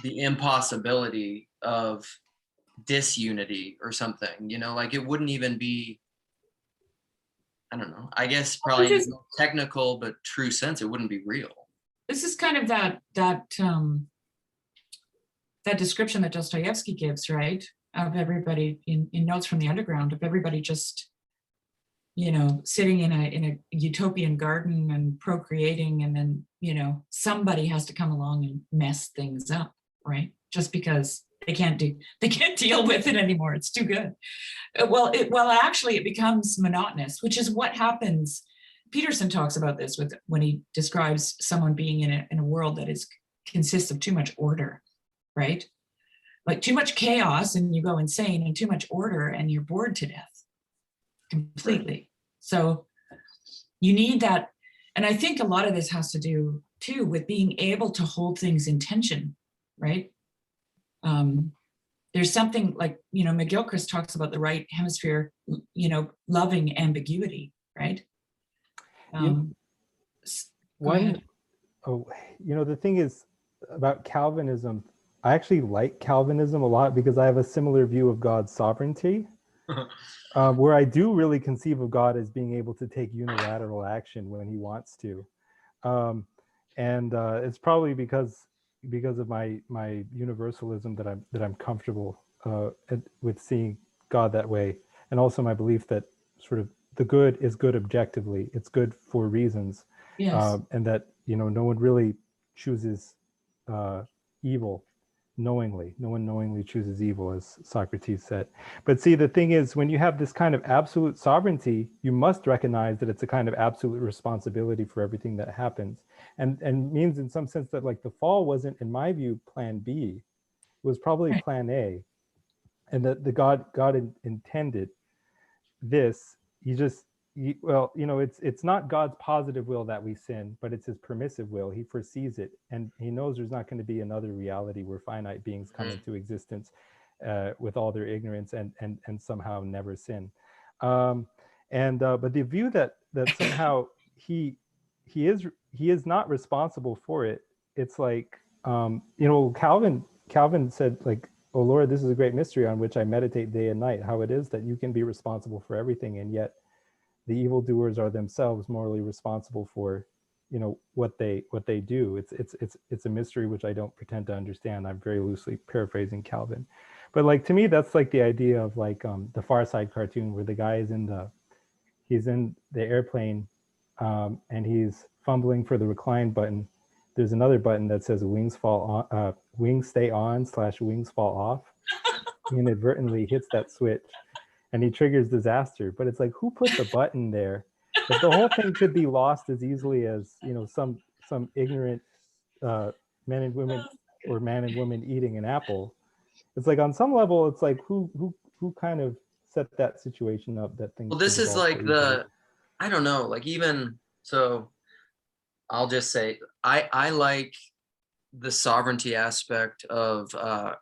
impossibility of disunity or something, like it wouldn't even be, I don't know, I guess probably in a technical but true sense, it wouldn't be real. This is kind of that description that Dostoevsky gives, right? Of everybody in Notes from the Underground, of everybody just, sitting in a utopian garden and procreating, and then, somebody has to come along and mess things up, right? just because they can't deal with it anymore. It's too good. Well, actually it becomes monotonous, which is what happens. Peterson talks about this when he describes someone being in a world that consists of too much order, right? Like too much chaos and you go insane, and too much order and you're bored to death completely. So you need that. And I think a lot of this has to do too with being able to hold things in tension, right? There's something like, McGilchrist talks about the right hemisphere, loving ambiguity, right? The thing is about Calvinism, I actually like Calvinism a lot because I have a similar view of God's sovereignty, where I do really conceive of God as being able to take unilateral action when he wants to. It's probably because of my universalism that I'm comfortable with seeing God that way, and also my belief that sort of the good is good objectively. It's good for reasons, yes. And that no one really chooses evil knowingly. No one knowingly chooses evil, as Socrates said. But see, the thing is, when you have this kind of absolute sovereignty, you must recognize that it's a kind of absolute responsibility for everything that happens, and means in some sense that like the fall wasn't, in my view, plan B. It was probably Right. plan A, and that the God intended this. It's not God's positive will that we sin, but it's his permissive will. He foresees it, and he knows there's not going to be another reality where finite beings come into existence with all their ignorance and somehow never sin. But the view that somehow he is not responsible for it. It's like Calvin said, like, "Oh Lord, this is a great mystery on which I meditate day and night, how it is that you can be responsible for everything, and yet the evildoers are themselves morally responsible for what they do." It's a mystery which I don't pretend to understand. I'm very loosely paraphrasing Calvin, but like, to me, that's like the idea of like the Far Side cartoon, where the guy is in the airplane, and he's fumbling for the recline button. There's another button that says wings fall on, wings stay on / wings fall off. He inadvertently hits that switch and he triggers disaster. But it's like, who put the button there? But the whole thing could be lost as easily as some ignorant men and women, or man and woman eating an apple. It's like, on some level, it's like, who kind of set that situation up, that thing. Well, this is like I don't know, like, even so, I'll just say I like the sovereignty aspect of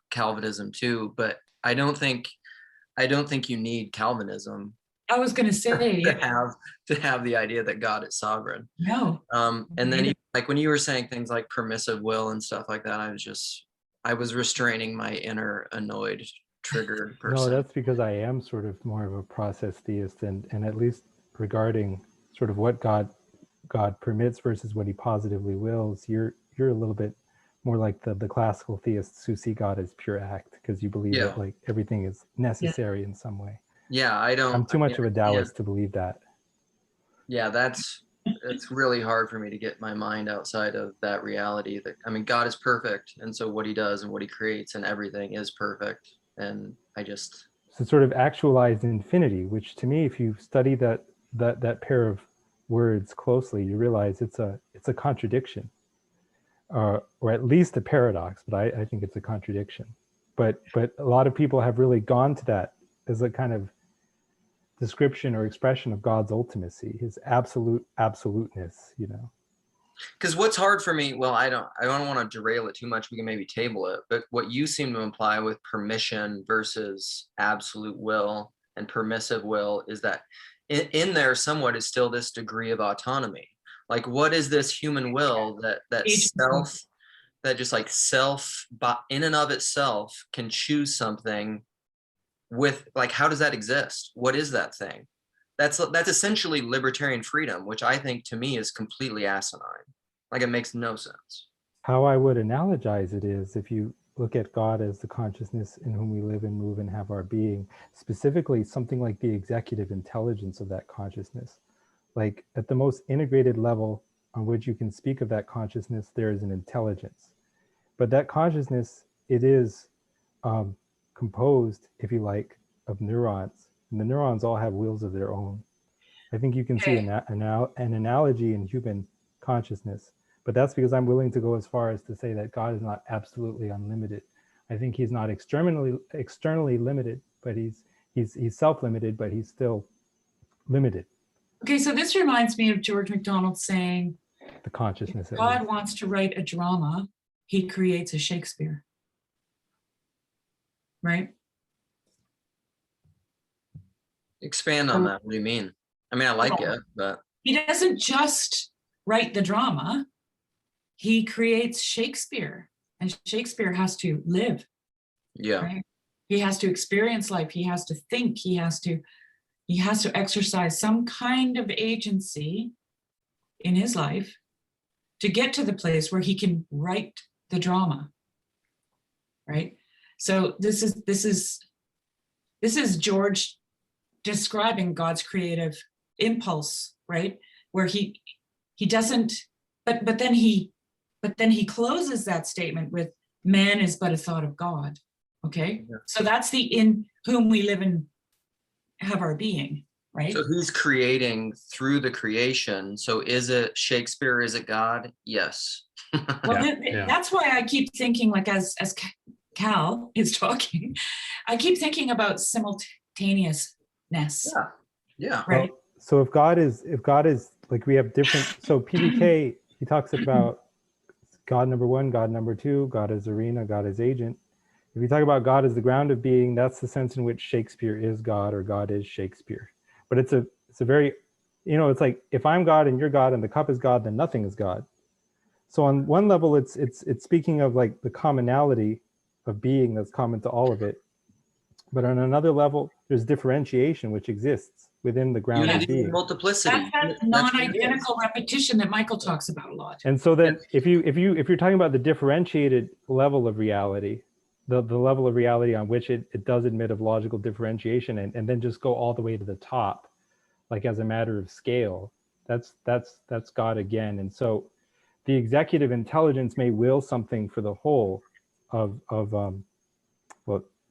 Calvinism too, but I don't think you need Calvinism. I was going to say to have the idea that God is sovereign. No. And then like when you were saying things like permissive will and stuff like that, I was restraining my inner annoyed, triggered person. No, that's because I am sort of more of a process theist, and at least regarding sort of what God permits versus what he positively wills, you're a little bit more like the classical theists who see God as pure act, because you believe that like everything is necessary in some way. Yeah, I'm too much of a Taoist to believe that. Yeah, it's really hard for me to get my mind outside of that reality. That, I mean, God is perfect, and so what he does and what he creates and everything is perfect. And so sort of actualized infinity, which to me, if you study that pair of words closely, you realize it's a contradiction, or at least a paradox. But I think it's a contradiction. But a lot of people have really gone to that as a kind of description or expression of God's ultimacy, his absoluteness, Because what's hard for me, well, I don't want to derail it too much. We can maybe table it, but what you seem to imply with permission versus absolute will and permissive will is that in there somewhat is still this degree of autonomy. Like, what is this human will that just like self, in and of itself, can choose something with, like, how does that exist? What is that thing? That's essentially libertarian freedom, which I think to me is completely asinine. Like, it makes no sense. How I would analogize it is, if you look at God as the consciousness in whom we live and move and have our being, specifically something like the executive intelligence of that consciousness. Like, at the most integrated level on which you can speak of that consciousness, there is an intelligence. But that consciousness it is composed, if you like, of neurons, and the neurons all have wills of their own. I think you can see an analogy in human consciousness, but that's because I'm willing to go as far as to say that God is not absolutely unlimited. I think he's not externally limited, but he's self-limited, but he's still limited. Okay, so this reminds me of George MacDonald saying, The consciousness. if God wants to write a drama, he creates a Shakespeare. Right? Expand on that. What do you mean? I mean, I like it, but he doesn't just write the drama, he creates Shakespeare, and Shakespeare has to live. Yeah. Right? He has to experience life, he has to think, he has to exercise some kind of agency in his life to get to the place where he can write the drama. Right? So this is George describing God's creative impulse, right? Where he doesn't, but then he closes that statement with, man is but a thought of God. Okay, yeah. So that's the in whom we live and have our being, right? So he's creating through the creation. So is it Shakespeare? Is it God? Yes. Well, that's why I keep thinking, like as Cal is talking, I keep thinking about simultaneousness. Yeah. Right. Well, so if God is like, we have different, so PDK, he talks about God number one, God number two, God as arena, God as agent. If you talk about God as the ground of being, that's the sense in which Shakespeare is God, or God is Shakespeare. But it's a very, it's like, if I'm God and you're God and the cup is God, then nothing is God. So on one level, it's speaking of like the commonality of being that's common to all of it. But on another level, there's differentiation which exists within the ground of being. Multiplicity. That's that non-identical repetition that Michael talks about a lot. And so then, if you're talking about the differentiated level of reality, the level of reality on which it does admit of logical differentiation, and then just go all the way to the top, like as a matter of scale, that's God again. And so the executive intelligence may will something for the whole of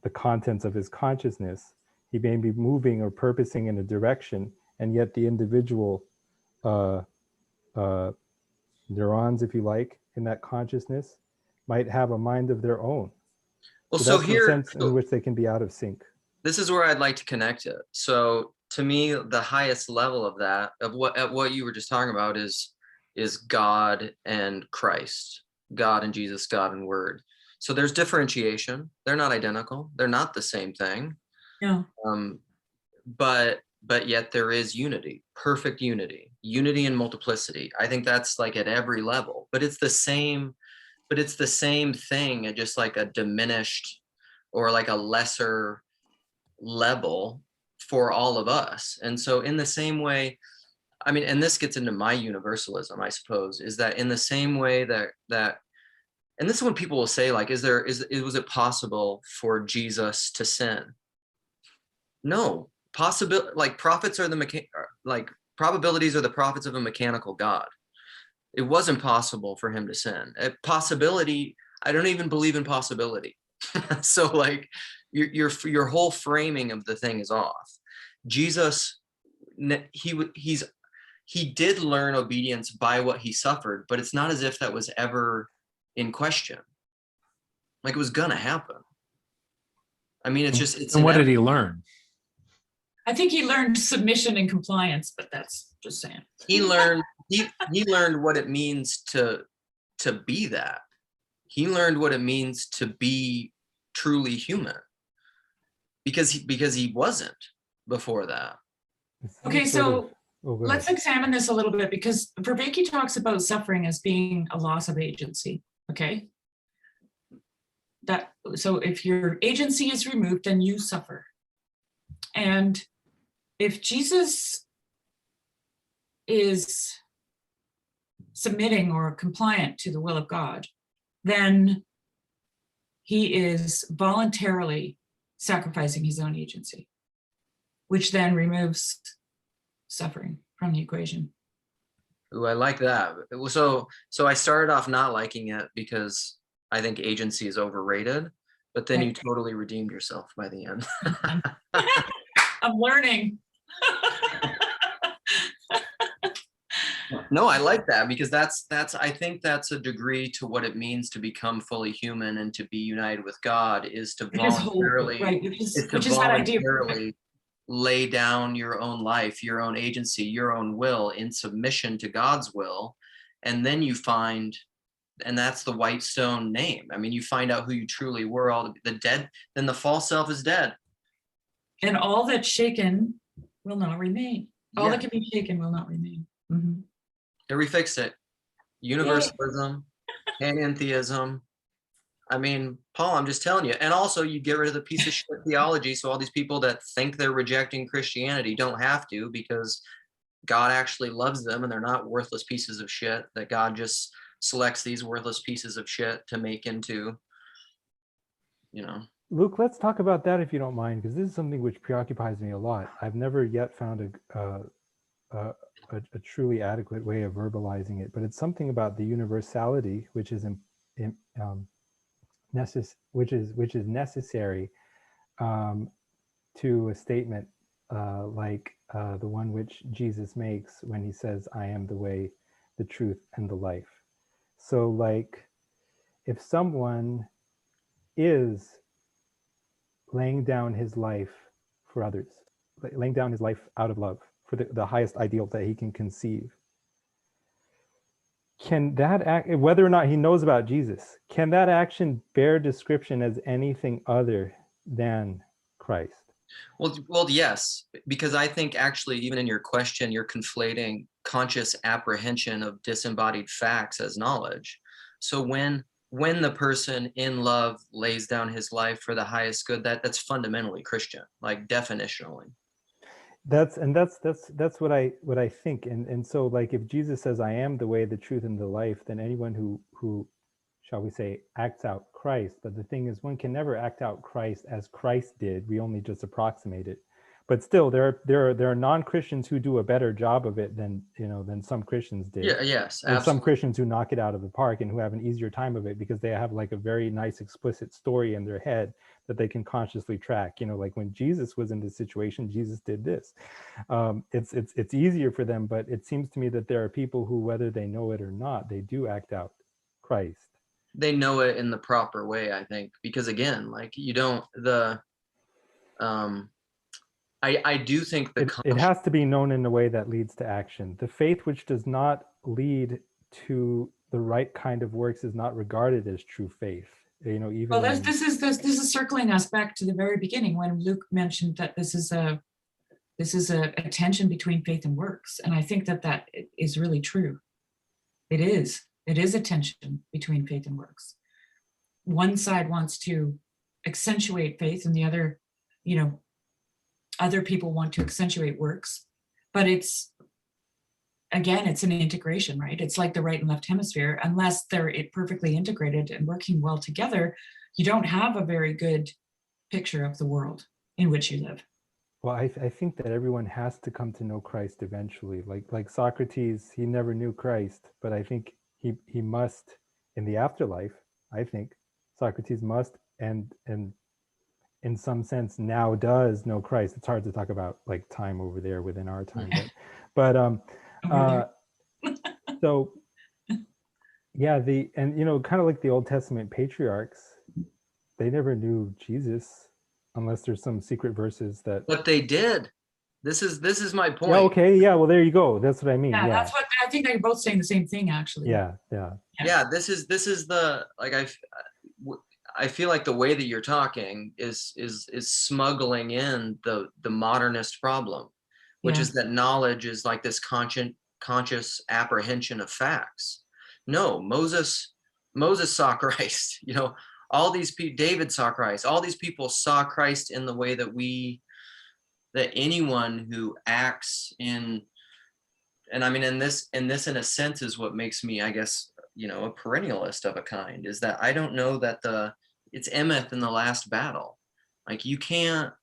the contents of his consciousness. He may be moving or purposing in a direction, and yet the individual neurons, if you like, in that consciousness might have a mind of their own. Well, so that's the sense in which they can be out of sync. This is where I'd like to connect it. So to me, the highest level of that, of what you were just talking about, is God and Christ, God and Jesus, God and Word. So there's differentiation. They're not identical. They're not the same thing. Yeah. But yet there is unity, perfect unity and multiplicity. I think that's like at every level, but it's the same thing at just like a diminished or like a lesser level for all of us. And so in the same way, I mean, and this gets into my universalism, I suppose, is that in the same way that and this is when people will say, like, was it possible for Jesus to sin? No. Like prophets are probabilities are the prophets of a mechanical God. It wasn't possible for him to sin. Possibility, I don't even believe in possibility. So like your whole framing of the thing is off. Jesus, he did learn obedience by what he suffered, but it's not as if that was ever in question. Like it was gonna happen. I mean, it's and what did he learn? I think he learned submission and compliance, but that's just saying. He learned what it means to be that. He learned what it means to be truly human, because he wasn't before that. Okay, so let's examine this a little bit, because Vervaeke talks about suffering as being a loss of agency. Okay, so if your agency is removed, then you suffer. And if Jesus is submitting or compliant to the will of God, then he is voluntarily sacrificing his own agency, which then removes suffering from the equation. Ooh, I like that. So I started off not liking it because I think agency is overrated, but then Right. you totally redeemed yourself by the end. I'm learning. No, I like that, because that's I think that's a degree to what it means to become fully human and to be united with God, is to voluntarily, Right, is to which is that idea. voluntarily lay down your own life, your own agency, your own will in submission to God's will. And then you find, and that's the white stone name. I mean, you find out who you truly were, all the dead, then the false self is dead. And all that's shaken will not remain. All Yeah. that can be shaken will not remain. Mhm. Here we fixed it. Universalism, panentheism. I mean, Paul, I'm just telling you. And also, you get rid of the piece of shit theology. So all these people that think they're rejecting Christianity don't have to, because God actually loves them and they're not worthless pieces of shit, that God just selects these worthless pieces of shit to make into, you know. Luke, let's talk about that if you don't mind, because this is something which preoccupies me a lot. I've never yet found a truly adequate way of verbalizing it, but it's something about the universality, which is necessary to a statement like the one which Jesus makes when he says, "I am the way, the truth, and the life." So, like, if someone is laying down his life for others, laying down his life out of love for the highest ideal that he can conceive, can that act, whether or not he knows about Jesus, can that action bear description as anything other than Christ? Well, yes, because I think actually, even in your question, you're conflating conscious apprehension of disembodied facts as knowledge. So when the person in love lays down his life for the highest good, that's fundamentally Christian, like definitionally. That's what I think. And so, like, if Jesus says, "I am the way, the truth, and the life," then anyone who shall we say acts out Christ. But the thing is, one can never act out Christ as Christ did. We only just approximate it. But still, there are non-Christians who do a better job of it than some Christians did. Yeah, yes, and absolutely. some Christians who knock it out of the park and who have an easier time of it because they have like a very nice explicit story in their head that they can consciously track. Like when Jesus was in this situation, Jesus did this. It's easier for them, but it seems to me that there are people who, whether they know it or not, they do act out Christ. They know it in the proper way, I think, because again, like you don't I do think it has to be known in a way that leads to action. The faith which does not lead to the right kind of works is not regarded as true faith. Even well, this is circling us back to the very beginning when Luke mentioned that this is a tension between faith and works, and I think that is really true. It is a tension between faith and works. One side wants to accentuate faith, and the other, other people want to accentuate works, but it's an integration, right? It's like the right and left hemisphere. Unless they're perfectly integrated and working well together, you don't have a very good picture of the world in which you live. Well, I think that everyone has to come to know Christ eventually. Like Socrates, he never knew Christ, but I think he must in the afterlife. I think Socrates must and in some sense now does know Christ. It's hard to talk about like time over there within our time, but so yeah, kind of like the Old Testament patriarchs, they never knew Jesus unless there's some secret verses that. But they did. This is my point. Yeah, okay, yeah, well there you go. That's what I mean. Yeah, that's what I think. They're both saying the same thing, actually. Yeah. This is the, like, I feel like the way that you're talking is smuggling in the modernist problem, which is that knowledge is like this conscious apprehension of facts. No, Moses saw Christ. All these people, David saw Christ. All these people saw Christ in the way that anyone who acts in, and I mean, in this in a sense is what makes me, I guess, a perennialist of a kind, is that I don't know that it's Emeth in the last battle. Like you cannot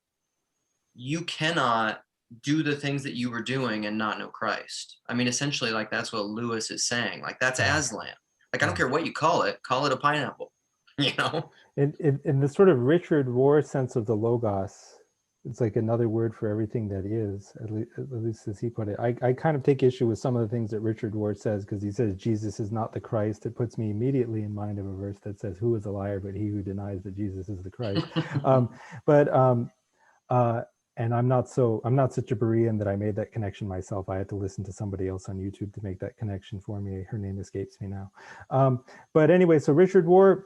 do the things that you were doing and not know Christ. I mean, essentially, like that's what Lewis is saying. Like that's Aslan. Like I don't care what you call it a pineapple. you know? In the sort of Richard Rohr sense of the Logos, it's like another word for everything that is, at least as he put it. I kind of take issue with some of the things that Richard Rohr says, because he says Jesus is not the Christ. It puts me immediately in mind of a verse that says, who is a liar but he who denies that Jesus is the Christ. And I'm not such a Berean that I made that connection myself. I had to listen to somebody else on YouTube to make that connection for me. Her name escapes me now. But anyway, so Richard Rohr,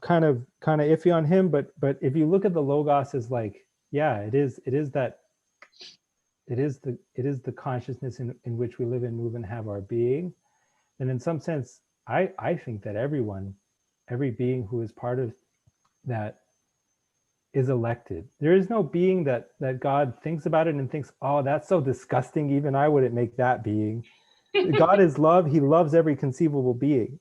kind of iffy on him, but if you look at the Logos as like, yeah, it is the consciousness in which we live and move and have our being. And in some sense, I think that every being who is part of that is elected. There is no being that God thinks about it and thinks, oh, that's so disgusting, even I wouldn't make that being. God is love. He loves every conceivable being.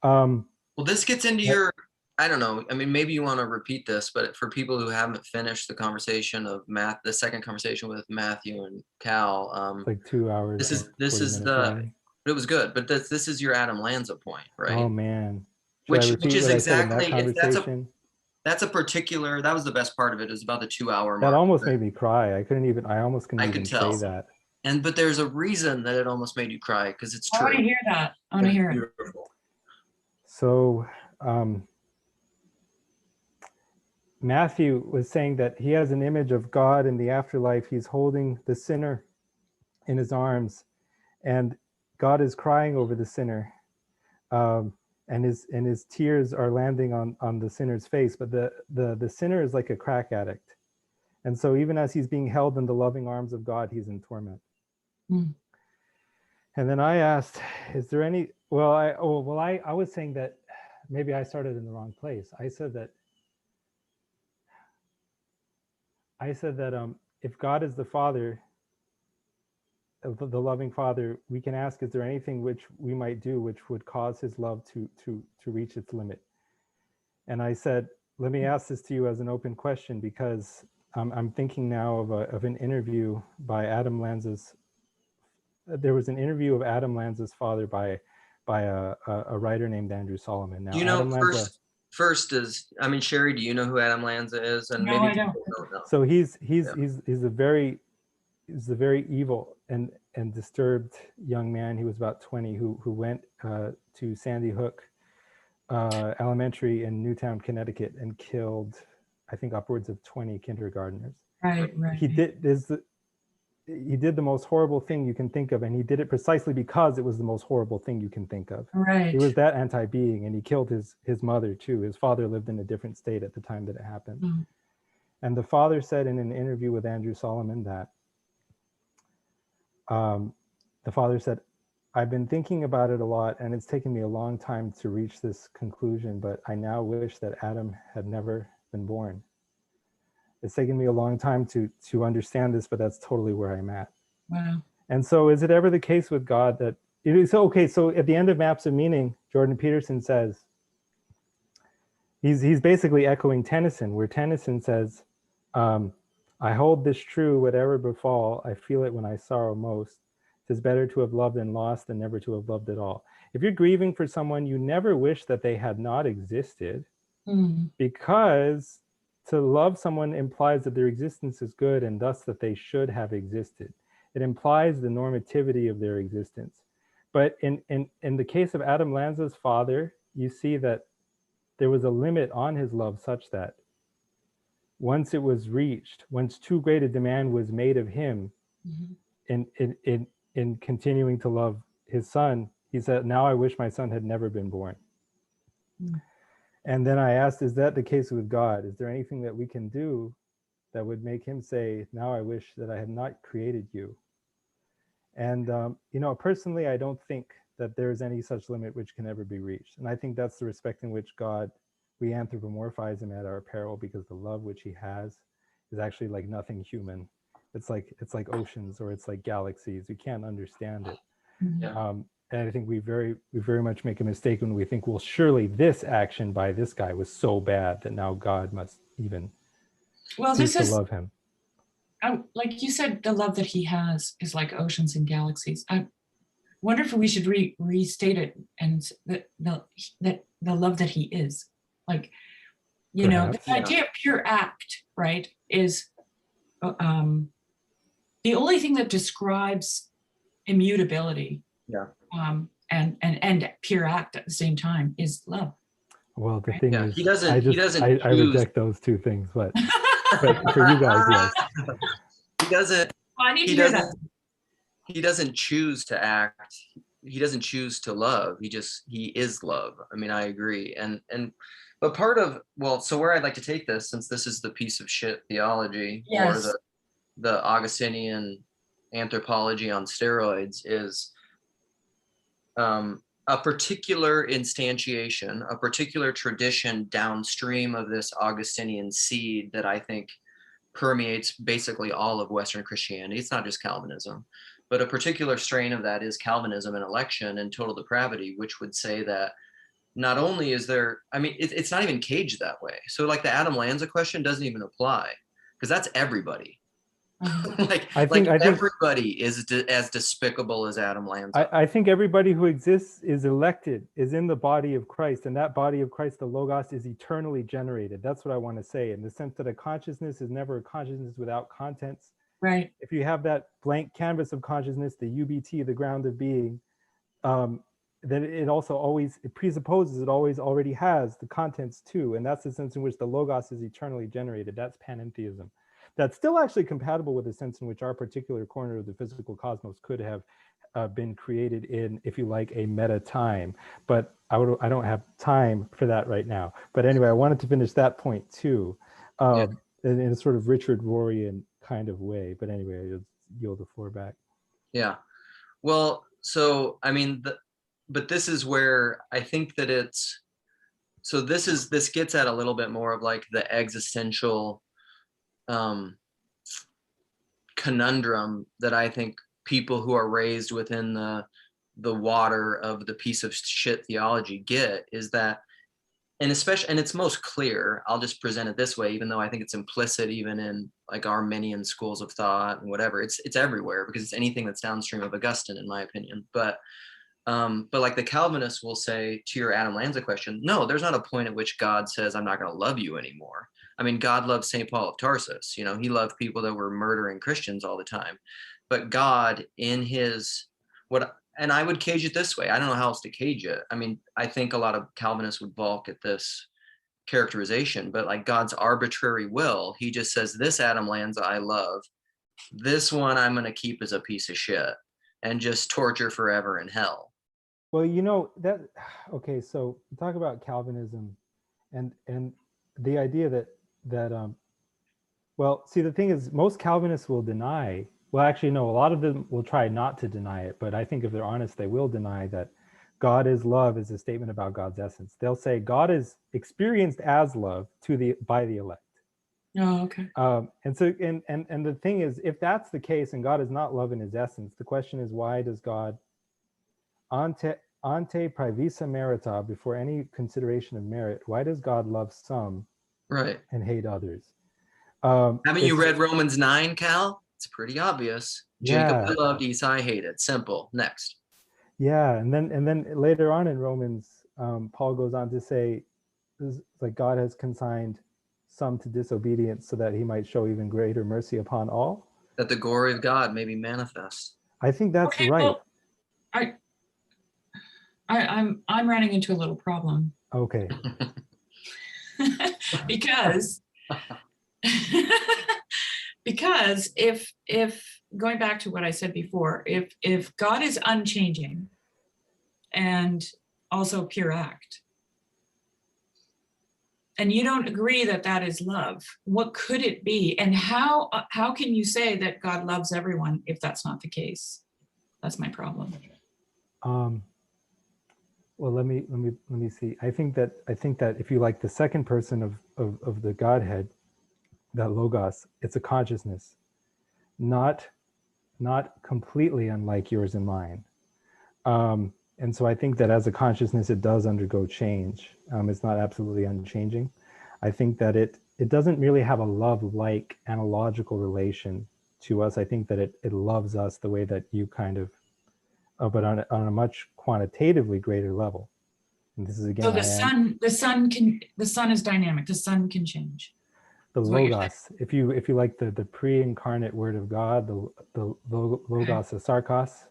Well, this gets into your, I don't know. I mean, maybe you want to repeat this, but for people who haven't finished the conversation of the second conversation with Matthew and Cal, like 2 hours. This is the. It was good, but this is your Adam Lanza point, right? Oh man, which is exactly that's a particular. That was the best part of it. Is about the 2 hour mark. That almost made me cry. I almost couldn't even tell. say that. But there's a reason that it almost made you cry, because it's true. I want to hear that. I want to hear it. So Matthew was saying that he has an image of God in the afterlife. He's holding the sinner in his arms, and God is crying over the sinner, and his tears are landing on the sinner's face. But the sinner is like a crack addict, and so even as he's being held in the loving arms of God, he's in torment. And then I asked, is there any? Well, I was saying that maybe I started in the wrong place. I said that if God is the Father, the loving Father, we can ask, is there anything which we might do which would cause his love to reach its limit? And I said, let me ask this to you as an open question, because I'm thinking now of an interview by Adam Lanza's. There was an interview of Adam Lanza's father by a writer named Andrew Solomon. Now, you know, Adam Lanza, first is, I mean, Shari, do you know who Adam Lanza is? And no, maybe I don't. know. So he's a very evil and disturbed young man. He was about 20 who went to Sandy Hook Elementary in Newtown, Connecticut, and killed, I think, upwards of 20 kindergartners. Right. He did the most horrible thing you can think of, and he did it precisely because it was the most horrible thing you can think of. Right. He was that anti-being, and he killed his mother too. His father lived in a different state at the time that it happened. And the father said in an interview with Andrew Solomon that the father said, I've been thinking about it a lot, and it's taken me a long time to reach this conclusion, but I now wish that Adam had never been born. It's taken me a long time to understand this, but that's totally where I'm at. Wow. And so is it ever the case with God that it is okay? So at the end of Maps of Meaning, Jordan Peterson says, he's basically echoing Tennyson, where Tennyson says, I hold this true, whatever befall, I feel it when I sorrow most. 'Tis better to have loved and lost than never to have loved at all. If you're grieving for someone, you never wish that they had not existed, because to love someone implies that their existence is good, and thus that they should have existed. It implies the normativity of their existence. But in the case of Adam Lanza's father, you see that there was a limit on his love, such that once it was reached, once too great a demand was made of him in continuing to love his son, he said, now I wish my son had never been born. And then I asked, is that the case with God? Is there anything that we can do that would make him say, now I wish that I had not created you? And, personally, I don't think that there's any such limit which can ever be reached. And I think that's the respect in which God, we anthropomorphize him at our peril, because the love which he has is actually like nothing human. It's like oceans, or it's like galaxies. We can't understand it. And I think we very much make a mistake when we think, well, surely this action by this guy was so bad that now God must even cease to love him. Like you said, the love that he has is like oceans and galaxies. I wonder if we should restate it, and that the love that he is, Like, you know, Perhaps. the idea of pure act, right, is the only thing that describes immutability, Yeah. and pure act at the same time is love. Well, the Right. thing Yeah, is, he doesn't- I he just doesn't I choose- reject those two things, but for you guys, yes. He doesn't. Oh, I need to He hear doesn't. that. He doesn't choose to act. He doesn't choose to love. He is love. I mean, I agree. But part of, well, so where I'd like to take this, since this is the piece of shit theology, Yes. or the Augustinian anthropology on steroids, is a particular instantiation, a particular tradition downstream of this Augustinian seed that I think permeates basically all of Western Christianity. It's not just Calvinism, but a particular strain of that is Calvinism and election and total depravity, which would say that not only is there, I mean, it's not even caged that way. So like the Adam Lanza question doesn't even apply, because that's everybody. I think everybody is as despicable as Adam Lanza. I think everybody who exists is elected, is in the body of Christ, and that body of Christ, the Logos, is eternally generated. That's what I want to say, in the sense that a consciousness is never a consciousness without contents. Right. If you have that blank canvas of consciousness, the UBT, the ground of being, then it also always, it presupposes it always already has the contents too. And that's the sense in which the Logos is eternally generated. That's panentheism. That's still actually compatible with the sense in which our particular corner of the physical cosmos could have been created in, if you like, a meta time. But I don't have time for that right now. But anyway, I wanted to finish that point too, in a sort of Richard Rorian kind of way. But anyway, I'll yield the floor back. Yeah. Well, so, I mean, but this is where I think that it's, so this gets at a little bit more of like the existential conundrum that I think people who are raised within the water of the piece of shit theology get, is that, and especially, and it's most clear, I'll just present it this way, even though I think it's implicit even in like Arminian schools of thought and whatever, it's everywhere, because it's anything that's downstream of Augustine, in my opinion. But like the Calvinists will say to your Adam Lanza question, no, there's not a point at which God says, I'm not going to love you anymore. I mean, God loved St. Paul of Tarsus. You know, he loved people that were murdering Christians all the time. But God, in his, and I would cage it this way. I don't know how else to cage it. I mean, I think a lot of Calvinists would balk at this characterization, but like God's arbitrary will, he just says, this Adam Lanza I love, this one I'm going to keep as a piece of shit and just torture forever in hell. Well, you know, that, okay, so talk about Calvinism and the idea that well, see, the thing is, most Calvinists will deny, well, actually, no, a lot of them will try not to deny it, but I think if they're honest, they will deny that God is love is a statement about God's essence. They'll say God is experienced as love by the elect. Oh, okay. And so, and the thing is, if that's the case and God is not love in his essence, the question is, why does God ante praevisa merita, before any consideration of merit, why does God love some right and hate others? Haven't you read Romans 9, Cal? It's pretty obvious. Yeah. Jacob loved, Esau hated. Simple. Next. Yeah, and then later on in Romans, Paul goes on to say, like, God has consigned some to disobedience so that he might show even greater mercy upon all. That the glory of God may be manifest. I think that's Okay, right. well, I'm running into a little problem. Okay. because if going back to what I said before, if God is unchanging and also pure act, and you don't agree that that is love, what could it be? And how can you say that God loves everyone if that's not the case? That's my problem. Well, let me see. I think that if you like the second person of the Godhead, that Logos, it's a consciousness, not completely unlike yours and mine. And so I think that as a consciousness, it does undergo change. It's not absolutely unchanging. I think that it doesn't really have a love-like analogical relation to us. I think that it loves us the way that you kind of, but on a much quantitatively greater level. And this is again, So the sun is dynamic. The sun can change. the That's what you're logos. If you like the pre-incarnate word of God, the logos of sarkos,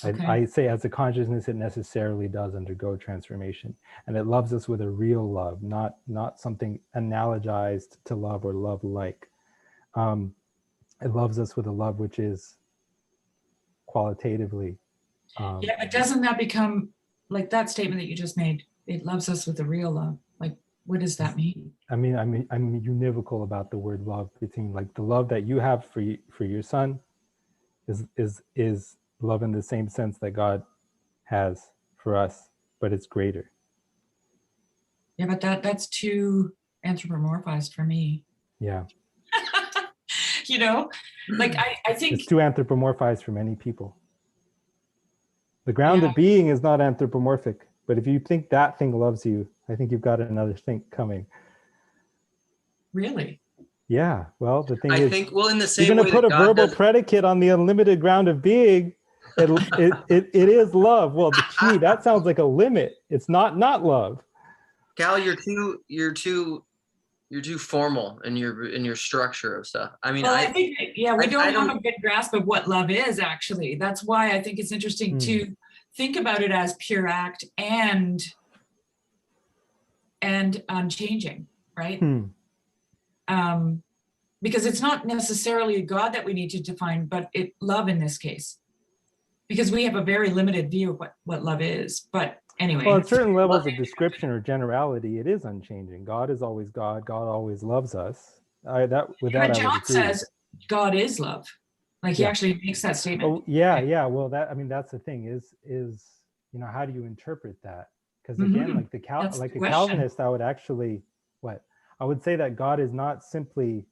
Okay. I say as a consciousness, it necessarily does undergo transformation, and it loves us with a real love, not something analogized to love or love like. It loves us with a love which is qualitatively. Yeah, but doesn't that become like that statement that you just made? It loves us with a real love. Like, what does that mean? I'm univocal about the word love, between like the love that you have for your son is love in the same sense that God has for us, but it's greater. Yeah, but that's too anthropomorphized for me. Yeah. You know, like I think It's too anthropomorphized for many people. The ground Yeah. of being is not anthropomorphic, but if you think that thing loves you, I think you've got another thing coming. really. Yeah, well, the thing I is, think, well, in the you're same going way to put that a God verbal does, predicate on the unlimited ground of being. It is love. Well, gee, that sounds like a limit. It's not love. Cal, you're too formal in your structure of stuff. I mean, Well, I think, yeah, we I don't have don't- a good grasp of what love is, actually. That's why I think it's interesting to think about it as pure act and unchanging, right? Because it's not necessarily a God that we need to define, but love in this case, because we have a very limited view of what love is. But anyway. Well, at certain levels of description or generality, it is unchanging. God is always God. God always loves us. But John says God is love. Like he actually makes that statement. Oh, yeah. Well, that's the thing is, how do you interpret that? Because again, like a Calvinist, I would actually, I would say that God is not simply,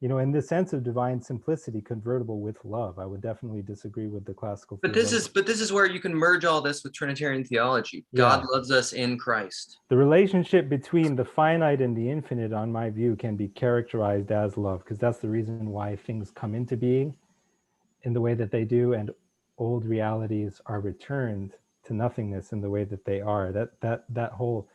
in the sense of divine simplicity, convertible with love. I would definitely disagree with the classical. But this is where you can merge all this with Trinitarian theology. God loves us in Christ. The relationship between the finite and the infinite, on my view, can be characterized as love, because that's the reason why things come into being in the way that they do, and old realities are returned to nothingness in the way that they are. That whole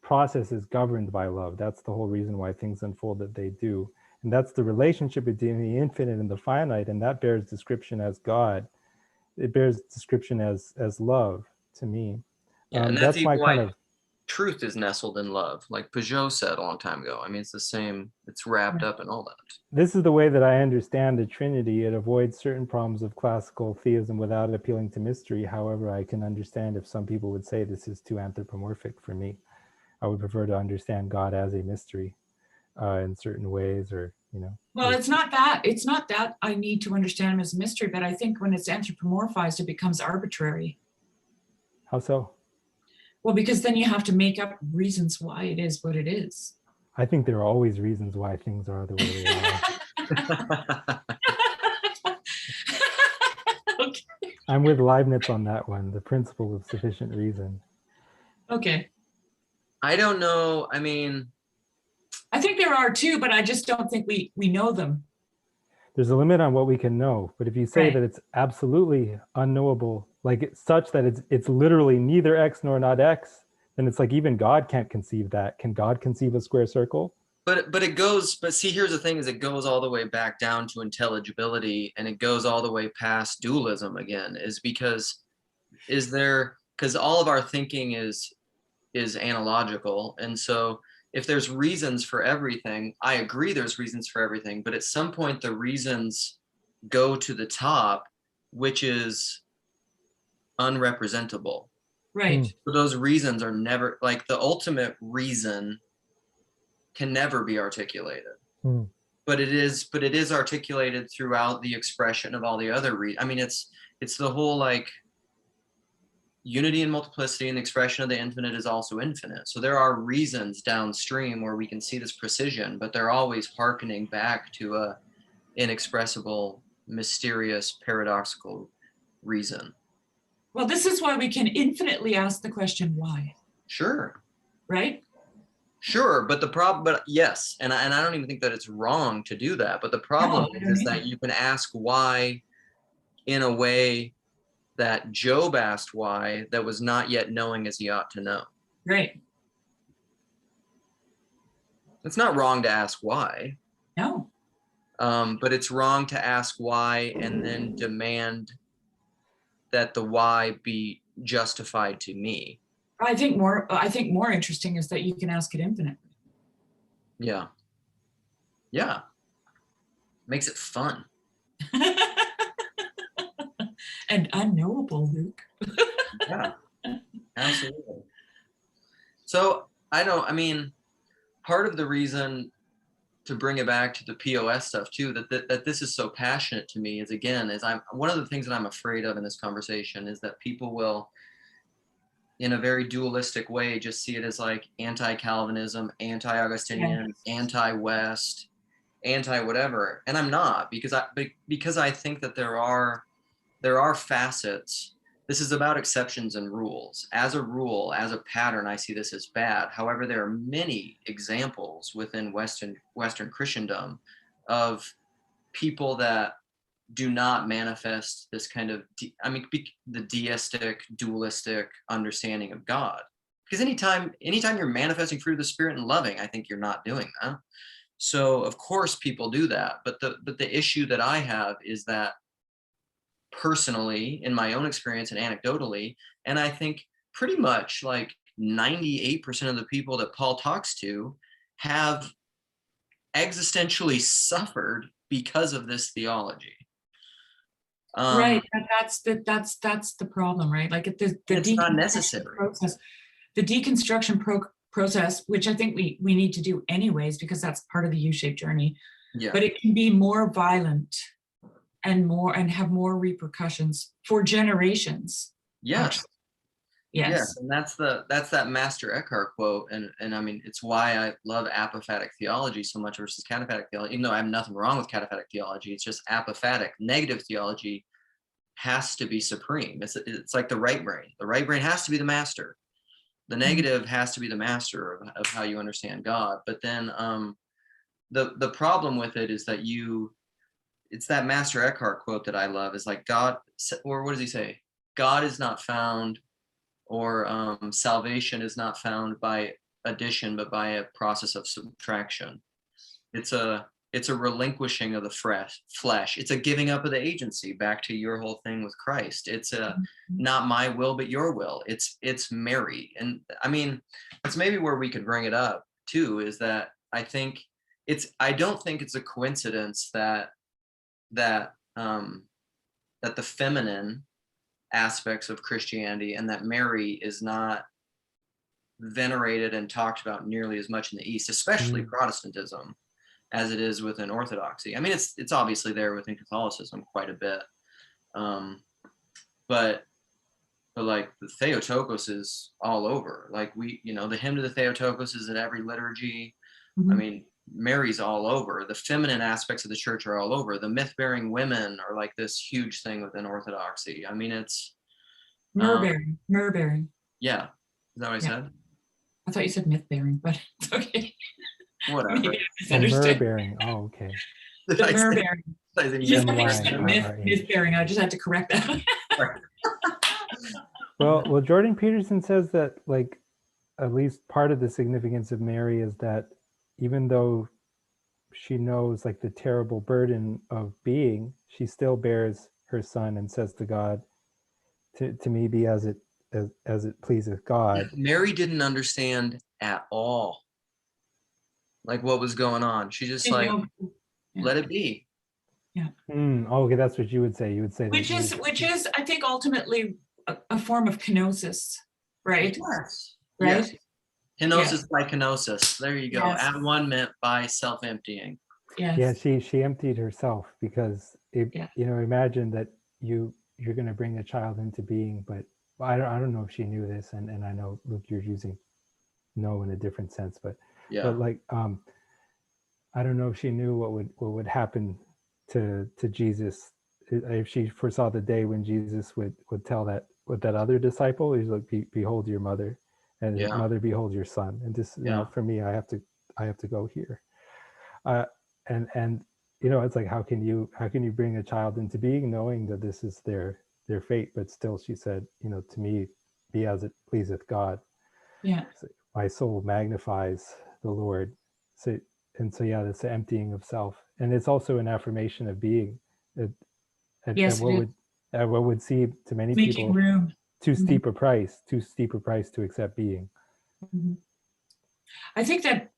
process is governed by love. That's the whole reason why things unfold that they do. And that's the relationship between the infinite and the finite, and that bears description as God. It bears description as love to me. Yeah, and that's my why kind of truth is nestled in love, like Peugeot said a long time ago. I mean, it's the same, it's wrapped up in all that. This is the way that I understand the Trinity. It avoids certain problems of classical theism without appealing to mystery. However, I can understand if some people would say this is too anthropomorphic for me. I would prefer to understand God as a mystery in certain ways, or Well, it's not that I need to understand him as a mystery, but I think when it's anthropomorphized, it becomes arbitrary. How so? Well, because then you have to make up reasons why it is what it is. I think there are always reasons why things are the way they are. Okay. I'm with Leibniz on that one, the principle of sufficient reason. Okay. I don't know. I mean, I think there are too, but I just don't think we know them. There's a limit on what we can know, but if you say that it's absolutely unknowable, like it's such that it's literally neither X nor not X, then it's like even God can't conceive that. Can God conceive a square circle? but see, here's the thing: is it goes all the way back down to intelligibility, and it goes all the way past dualism again. Because all of our thinking is analogical, and so if there's reasons for everything, I agree there's reasons for everything, but at some point the reasons go to the top, which is unrepresentable. Right. So those reasons are never, like, the ultimate reason can never be articulated. But it is articulated throughout the expression of all the other I mean, it's the whole, like, unity and multiplicity, and the expression of the infinite is also infinite. So there are reasons downstream where we can see this precision, but they're always hearkening back to a inexpressible, mysterious, paradoxical reason. Well, this is why we can infinitely ask the question, why? Sure. Right? Sure, but yes, and I don't even think that it's wrong to do that, but the problem is that you can ask why in a way that Job asked why, that was not yet knowing as he ought to know. Right. It's not wrong to ask why. No. But it's wrong to ask why and then demand that the why be justified to me. I think more interesting is that you can ask it infinitely. Yeah. Yeah. Makes it fun. And unknowable, Luke. Yeah. Absolutely. So I mean, part of the reason to bring it back to the POS stuff too, that this is so passionate to me is, again, one of the things that I'm afraid of in this conversation is that people will, in a very dualistic way, just see it as like anti-Calvinism, anti-Augustinian, anti-West, anti-whatever. And I'm not, because I think that there are facets. This is about exceptions and rules. As a rule, as a pattern, I see this as bad. However, there are many examples within Western Christendom of people that do not manifest this kind of, the deistic, dualistic understanding of God. Because anytime you're manifesting fruit of the Spirit and loving, I think you're not doing that. So of course people do that. But the issue that I have is that, personally, in my own experience and anecdotally, and I think pretty much like 98% of the people that Paul talks to have existentially suffered because of this theology. Right. That's the problem, right? Like it's not necessary. Process, the deconstruction process, which I think we need to do anyways, because that's part of the U-shaped journey. Yeah. But it can be more violent and have more repercussions for generations. Yes. Yes. And that's that Master Eckhart quote. And I mean, it's why I love apophatic theology so much versus cataphatic theology, even though I have nothing wrong with cataphatic theology. It's just apophatic, negative theology has to be supreme. It's like the right brain. The right brain has to be the master. The negative has to be the master of how you understand God. But then the problem with it is that it's that Master Eckhart quote that I love, is like, God, or what does he say? God is not found, or salvation is not found by addition, but by a process of subtraction. It's a relinquishing of the flesh. It's a giving up of the agency, back to your whole thing with Christ. It's not my will, but your will. It's Mary. And I mean, that's maybe where we could bring it up too, is that I don't think it's a coincidence that the feminine aspects of Christianity and that Mary is not venerated and talked about nearly as much in the East, especially Protestantism, as it is within Orthodoxy. I mean, it's obviously there within Catholicism quite a bit, but like the Theotokos is all over. Like the hymn to the Theotokos is in every liturgy. I mean, Mary's all over. The feminine aspects of the church are all over. The myth-bearing women are like this huge thing within Orthodoxy. I mean, it's myrrh-bearing. Yeah, is that what I said? I thought you said myth-bearing, but it's okay. Whatever. Myrrh-bearing. Oh, okay. The myrrh-bearing. Myth-bearing. I just had to correct that. Well, Jordan Peterson says that, like, at least part of the significance of Mary is that even though she knows like the terrible burden of being, she still bears her son and says to God, to me be as it pleaseth God. Mary didn't understand at all like what was going on. She just let it be. Yeah. Okay, that's what you would say. You would say which is I think ultimately a form of kenosis, right? Yes. Right. Yes. Kenosis by kenosis. There you go. Yes. At one meant by self-emptying. Yes. Yeah, she emptied herself, because imagine that you're going to bring a child into being, but I don't know if she knew this, and I know, Luke, you're using know in a different sense, but like I don't know if she knew what would happen to Jesus, if she foresaw the day when Jesus would tell that other disciple, he's like, behold your mother, and his mother, behold your son, and this for me, I have to go here, and it's like, how can you bring a child into being knowing that this is their their fate, but still she said, to me, be as it pleaseth God. Yeah. So my soul magnifies the Lord. So yeah, that's the emptying of self, and it's also an affirmation of being. Yes, At what would seem to many making people room. too steep a price to accept being. Mm-hmm. I think that,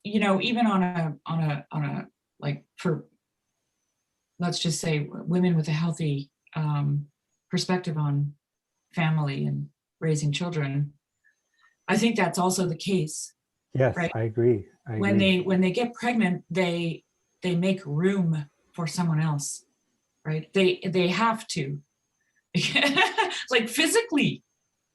even on a like, for, let's just say, women with a healthy perspective on family and raising children, I think that's also the case. Yes, right? I agree. When they get pregnant, they make room for someone else, right? They have to, like, physically,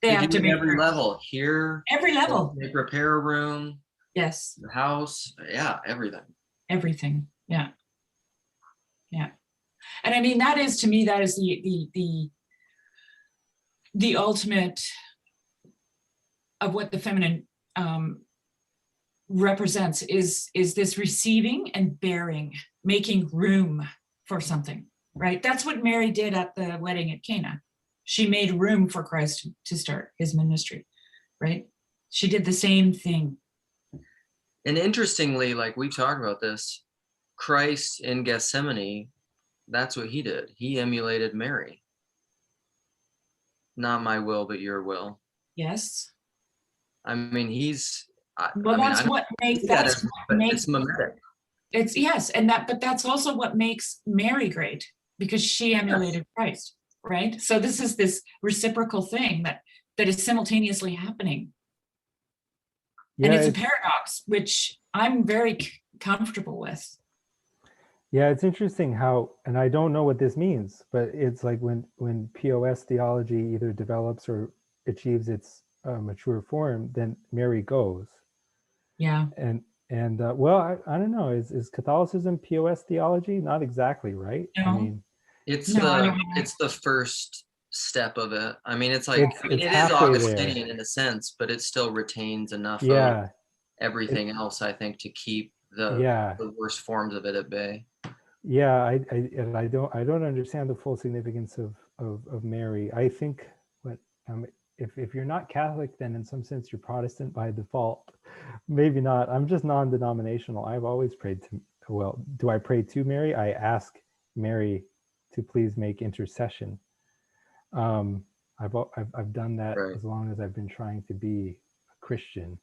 they have to make every room. level here. Every level. They prepare a room. Yes. The house. Yeah, everything. Everything. Yeah. Yeah. And I mean, that is, to me, that is the ultimate of what the feminine represents, is this receiving and bearing, making room for something, right? That's what Mary did at the wedding at Cana. She made room for Christ to start his ministry, right? She did the same thing. And interestingly, like we talked about this, Christ in Gethsemane, that's what he did. He emulated Mary. Not my will, but your will. Yes. I mean, That's what makes it's mimetic. It's, yes, but that's also what makes Mary great, because she emulated Christ, right? So this is this reciprocal thing that is simultaneously happening. Yeah, and it's a paradox, which I'm very comfortable with. Yeah, it's interesting how, and I don't know what this means, but it's like when PoS theology either develops or achieves its mature form, then Mary goes. Yeah. And well, I don't know. Is Catholicism PoS theology? Not exactly, right? No. I mean, it's the first step of it. I mean, it's like it is Augustinian in a sense, but it still retains enough of everything else, I think, to keep the worst forms of it at bay. Yeah, I don't understand the full significance of Mary. I think if you're not Catholic, then in some sense you're Protestant by default. Maybe not. I'm just non-denominational. I've always prayed to, well, do I pray to Mary? I ask Mary to please make intercession. I've done that as long as I've been trying to be a Christian,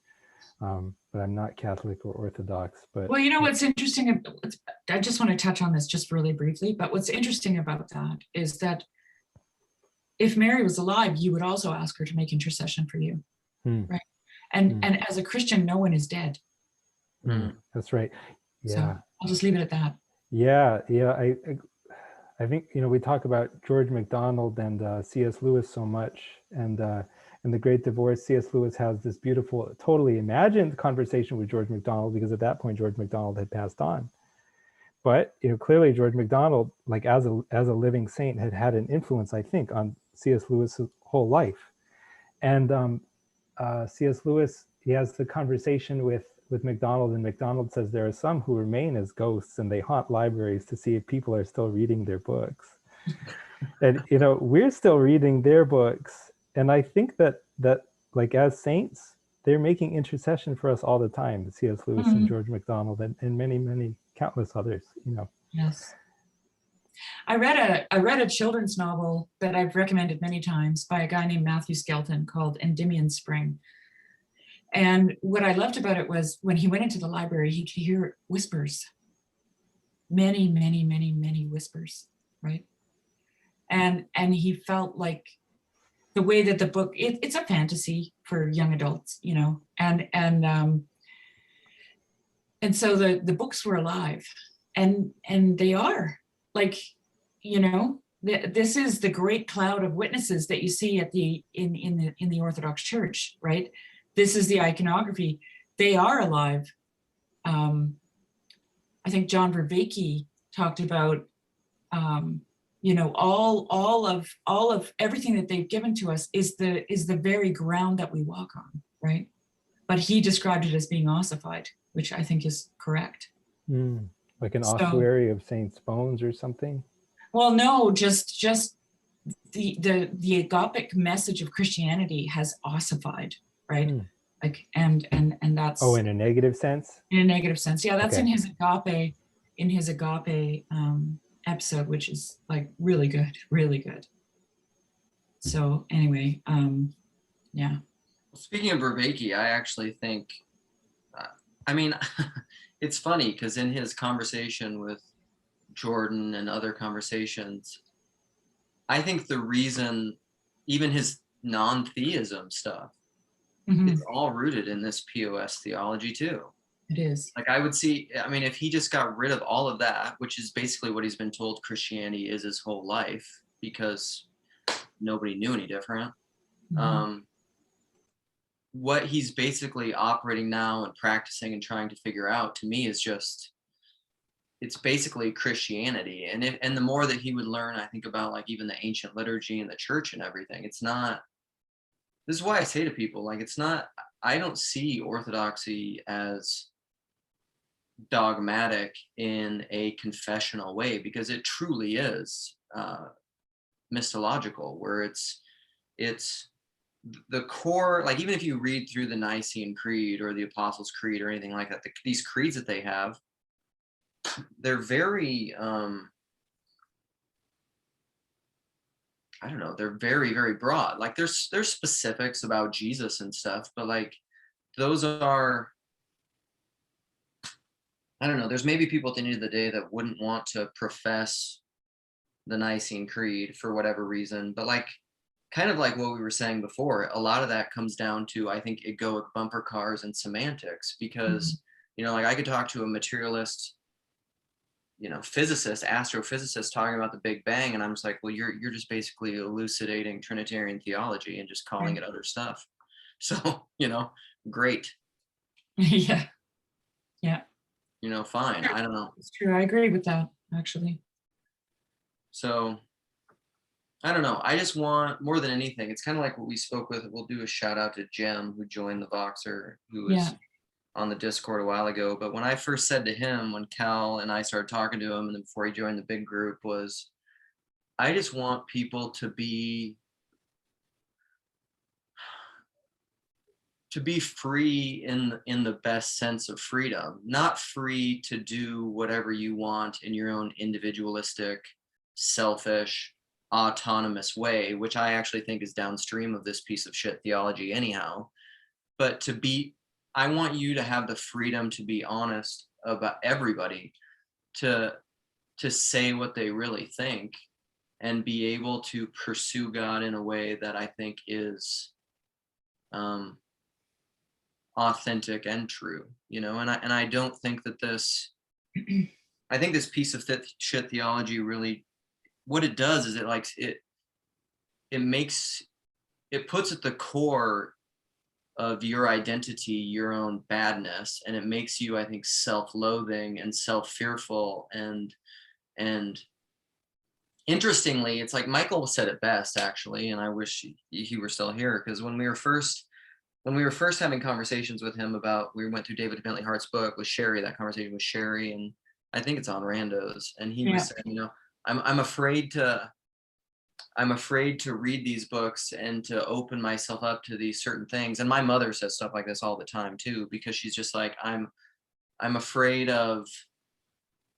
but I'm not Catholic or Orthodox. But well, you know what's interesting? I just want to touch on this just really briefly. But what's interesting about that is that if Mary was alive, you would also ask her to make intercession for you, right? And as a Christian, no one is dead. That's right. Yeah. So I'll just leave it at that. Yeah. I think, we talk about George MacDonald and C.S. Lewis so much, and in The Great Divorce, C.S. Lewis has this beautiful, totally imagined conversation with George MacDonald, because at that point George MacDonald had passed on. But clearly George MacDonald, like as a living saint, had an influence, I think, on C.S. Lewis's whole life. And C.S. Lewis, he has the conversation with MacDonald, and MacDonald says there are some who remain as ghosts and they haunt libraries to see if people are still reading their books. And we're still reading their books, and I think that like as saints, they're making intercession for us all the time. C.S. Lewis and George MacDonald and many countless others. Yes. I read a children's novel that I've recommended many times by a guy named Matthew Skelton called Endymion Spring. And what I loved about it was when he went into the library, he could hear whispers, many whispers, right? And he felt like the way that the book, it's a fantasy for young adults, and so the books were alive, and they are, like, this is the great cloud of witnesses that you see in the Orthodox Church, right? This is the iconography. They are alive. I think John Vervaeke talked about, all of everything that they've given to us is the very ground that we walk on, right? But he described it as being ossified, which I think is correct. Like an ossuary of saints' bones or something? Well, no, just the agapic message of Christianity has ossified, right? Hmm. Like, and that's In a negative sense? In a negative sense. Yeah, that's Okay. in his agape episode, which is like really good, really good. So anyway, yeah. Speaking of Vervaeke, I actually think, I mean, it's funny because in his conversation with Jordan and other conversations, I think the reason, even his non-theism stuff, Mhm. it's all rooted in this PoS theology too. It is. Like I would see, I mean, if he just got rid of all of that, which is basically what he's been told Christianity is his whole life, because nobody knew any different. Mhm. What he's basically operating now and practicing and trying to figure out, to me, is just, it's basically Christianity. And the more that he would learn, I think, about like even the ancient liturgy and the church and everything, it's not, this is why I say to people, like, it's not, I don't see Orthodoxy as dogmatic in a confessional way, because it truly is Mistological, where it's the core, like even if you read through the Nicene Creed or the Apostles' Creed or anything like that, these creeds that they have, they're very, I don't know, they're very, very broad. Like there's specifics about Jesus and stuff, but like those are, I don't know, there's maybe people at the end of the day that wouldn't want to profess the Nicene Creed for whatever reason, but like, kind of like what we were saying before, a lot of that comes down to, I think, egoic bumper cars and semantics, because, you know, like I could talk to a materialist, you know, physicist, astrophysicist talking about the Big Bang, and I'm just like, well, you're just basically elucidating Trinitarian theology and just calling it other stuff. So, you know, great. Yeah. You know, fine. I don't know. It's true. I agree with that, actually. So I don't know. I just want, more than anything, it's kind of like what we spoke with. We'll do a shout out to Jem, who joined the Voxer, who was on the Discord a while ago. But when I first said to him, when Cal and I started talking to him, and then before he joined the big group, was I just want people to be free in the best sense of freedom, not free to do whatever you want in your own individualistic, selfish, autonomous way, which I actually think is downstream of this piece of shit theology anyhow. But to be, I want you to have the freedom to be honest about everybody, to say what they really think, and be able to pursue God in a way that I think is authentic and true, you know. And I don't think that this, I think this piece of shit theology really, what it does is it puts at the core of your identity your own badness, and it makes you, I think, self-loathing and self-fearful. And interestingly, it's like Michael said it best, actually, and I wish he were still here, because when we were first having conversations with him about, we went through David Bentley Hart's book with Shari, that conversation with Shari, and I think it's on Randos, and he was saying, you know, I'm afraid to read these books and to open myself up to these certain things. And my mother says stuff like this all the time too, because she's just like, I'm afraid of,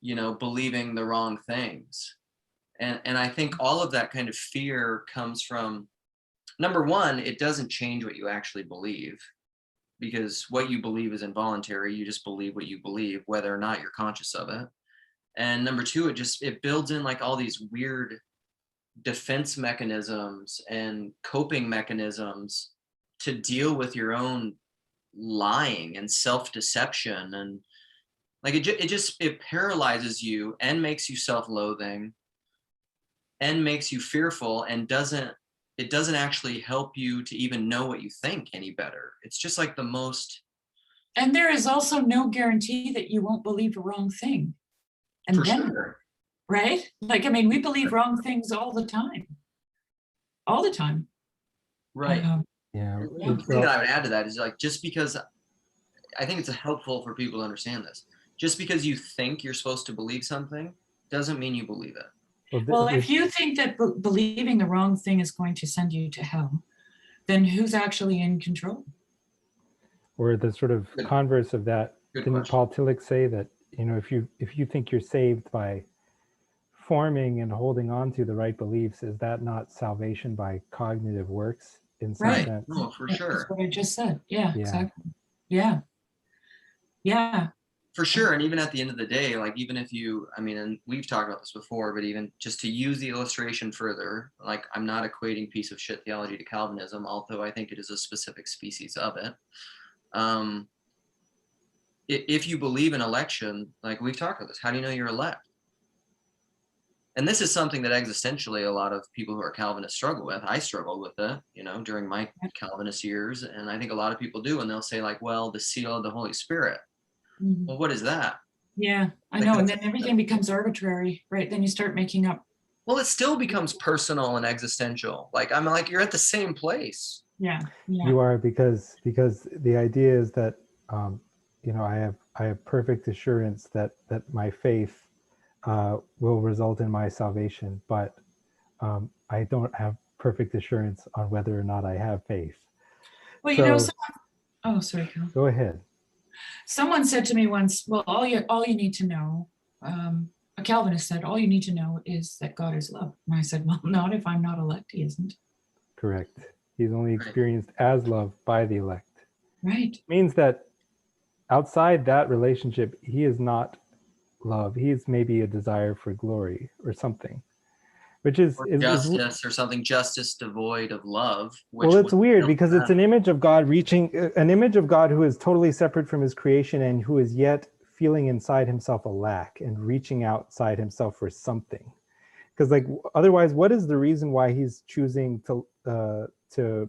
you know, believing the wrong things. And I think all of that kind of fear comes from, number one, it doesn't change what you actually believe, because what you believe is involuntary. You just believe what you believe, whether or not you're conscious of it. And number two, it builds in like all these weird defense mechanisms and coping mechanisms to deal with your own lying and self-deception. And like it paralyzes you and makes you self-loathing and makes you fearful, and it doesn't actually help you to even know what you think any better. It's just like the most. And there is also no guarantee that you won't believe the wrong thing. And for then, sure. Right? Like, I mean, we believe wrong things all the time. All the time. Right. Yeah. One thing that I would add to that is, like, just because, I think it's helpful for people to understand this. Just because you think you're supposed to believe something doesn't mean you believe it. Well, if you think that believing the wrong thing is going to send you to hell, then who's actually in control? Or the sort of converse of that, didn't Paul Tillich say that, if you think you're saved by forming and holding on to the right beliefs, is that not salvation by cognitive works in some Right. sense? No, for sure. That's what I just said. Yeah, Yeah. exactly. Yeah. Yeah. For sure. And even at the end of the day, like, even if you, I mean, and we've talked about this before, but even just to use the illustration further, like, I'm not equating piece of shit theology to Calvinism, although I think it is a specific species of it. If you believe in election, like we've talked about this, how do you know you're elect? And this is something that existentially a lot of people who are Calvinists struggle with. I struggled with it, during my Calvinist years. And I think a lot of people do. And they'll say, like, well, the seal of the Holy Spirit. Mhm. Well, what is that? Yeah, I Like, know. And then everything becomes arbitrary, right? Then you start making up. Well, it still becomes personal and existential. Like, I'm like, you're at the same place. Yeah. Yeah. You are, because the idea is that I have perfect assurance that my faith will result in my salvation, but I don't have perfect assurance on whether or not I have faith. Well, oh, sorry, Cal. Go ahead. Someone said to me once, well, all you need to know, a Calvinist said, all you need to know is that God is love. And I said, well, not if I'm not elect, he isn't. Correct. He's only experienced as love by the elect. Right. It means that outside that relationship, he is not love. He is maybe a desire for glory or something, which is justice or something, justice devoid of love. Well, it's weird because it's an image of God an image of God who is totally separate from his creation and who is yet feeling inside himself a lack and reaching outside himself for something. Because, like, otherwise, what is the reason why he's choosing to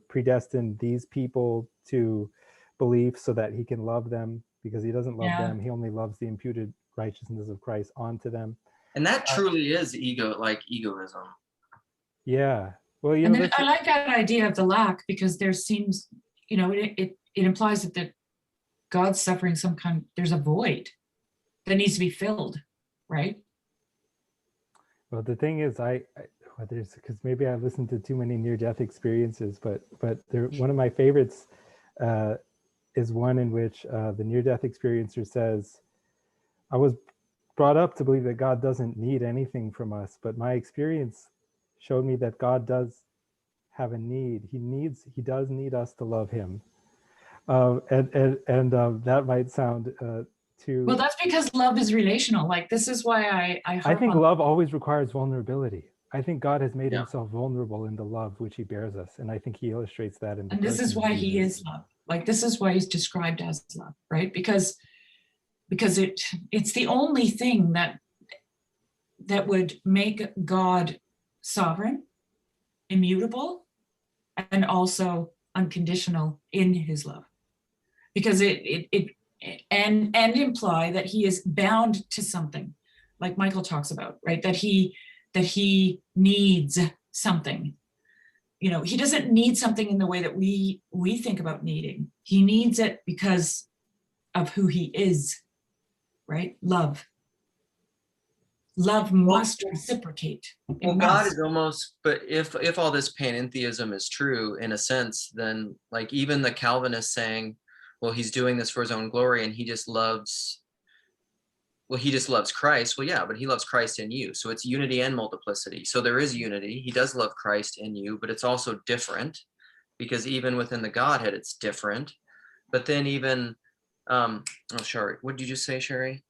predestine these people to belief so that he can love them? Because he doesn't love them. He only loves the imputed righteousness of Christ onto them. And that truly is egoism. Yeah. Well, and then I like that idea of the lack, because there seems, it implies that God's suffering there's a void that needs to be filled, right? Well, the thing is, because maybe I've listened to too many near-death experiences, but one of my favorites is one in which the near-death experiencer says, I was brought up to believe that God doesn't need anything from us, but my experience showed me that God does have a need. He does need us to love him. And that might sound too... Well, that's because love is relational. Like, this is why I think love always requires vulnerability. I think God has made himself vulnerable in the love which he bears us. And I think he illustrates that in the And this is why he is love. Like, this is why he's described as love, right? Because it's the only thing that would make God sovereign, immutable, and also unconditional in his love. Because it imply that he is bound to something, like Michael talks about, right? That he needs something. He doesn't need something in the way that we think about needing. He needs it because of who he is, right? Love must reciprocate. Well, God is almost, but if all this panentheism is true in a sense, then, like, even the Calvinists saying, well, he's doing this for his own glory and he just loves Christ. Well, yeah, but he loves Christ in you. So it's unity and multiplicity. So there is unity. He does love Christ in you, but it's also different, because even within the Godhead, it's different. But then even, Shari, what did you just say, Shari?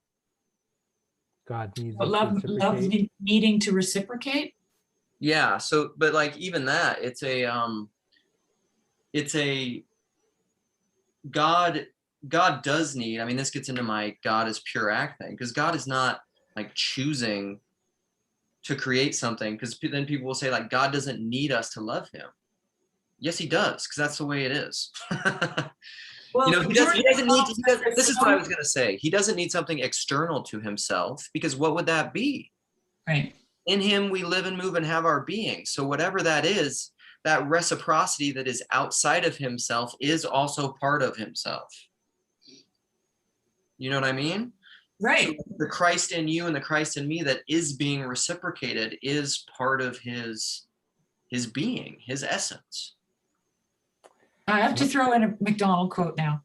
God needs love needing to reciprocate. Yeah. So, but, like, even that, it's a God does need, I mean, this gets into my God is pure act thing, because God is not, like, choosing to create something, because then people will say, like, God doesn't need us to love him. Yes, he does, because that's the way it is. Well, he doesn't need this is what I was going to say. He doesn't need something external to himself, because what would that be? Right. In him we live and move and have our being. So whatever that is, that reciprocity that is outside of himself is also part of himself. You know what I mean? Right. So the Christ in you and the Christ in me that is being reciprocated is part of his being, his essence. I have to throw in a McDonald quote now.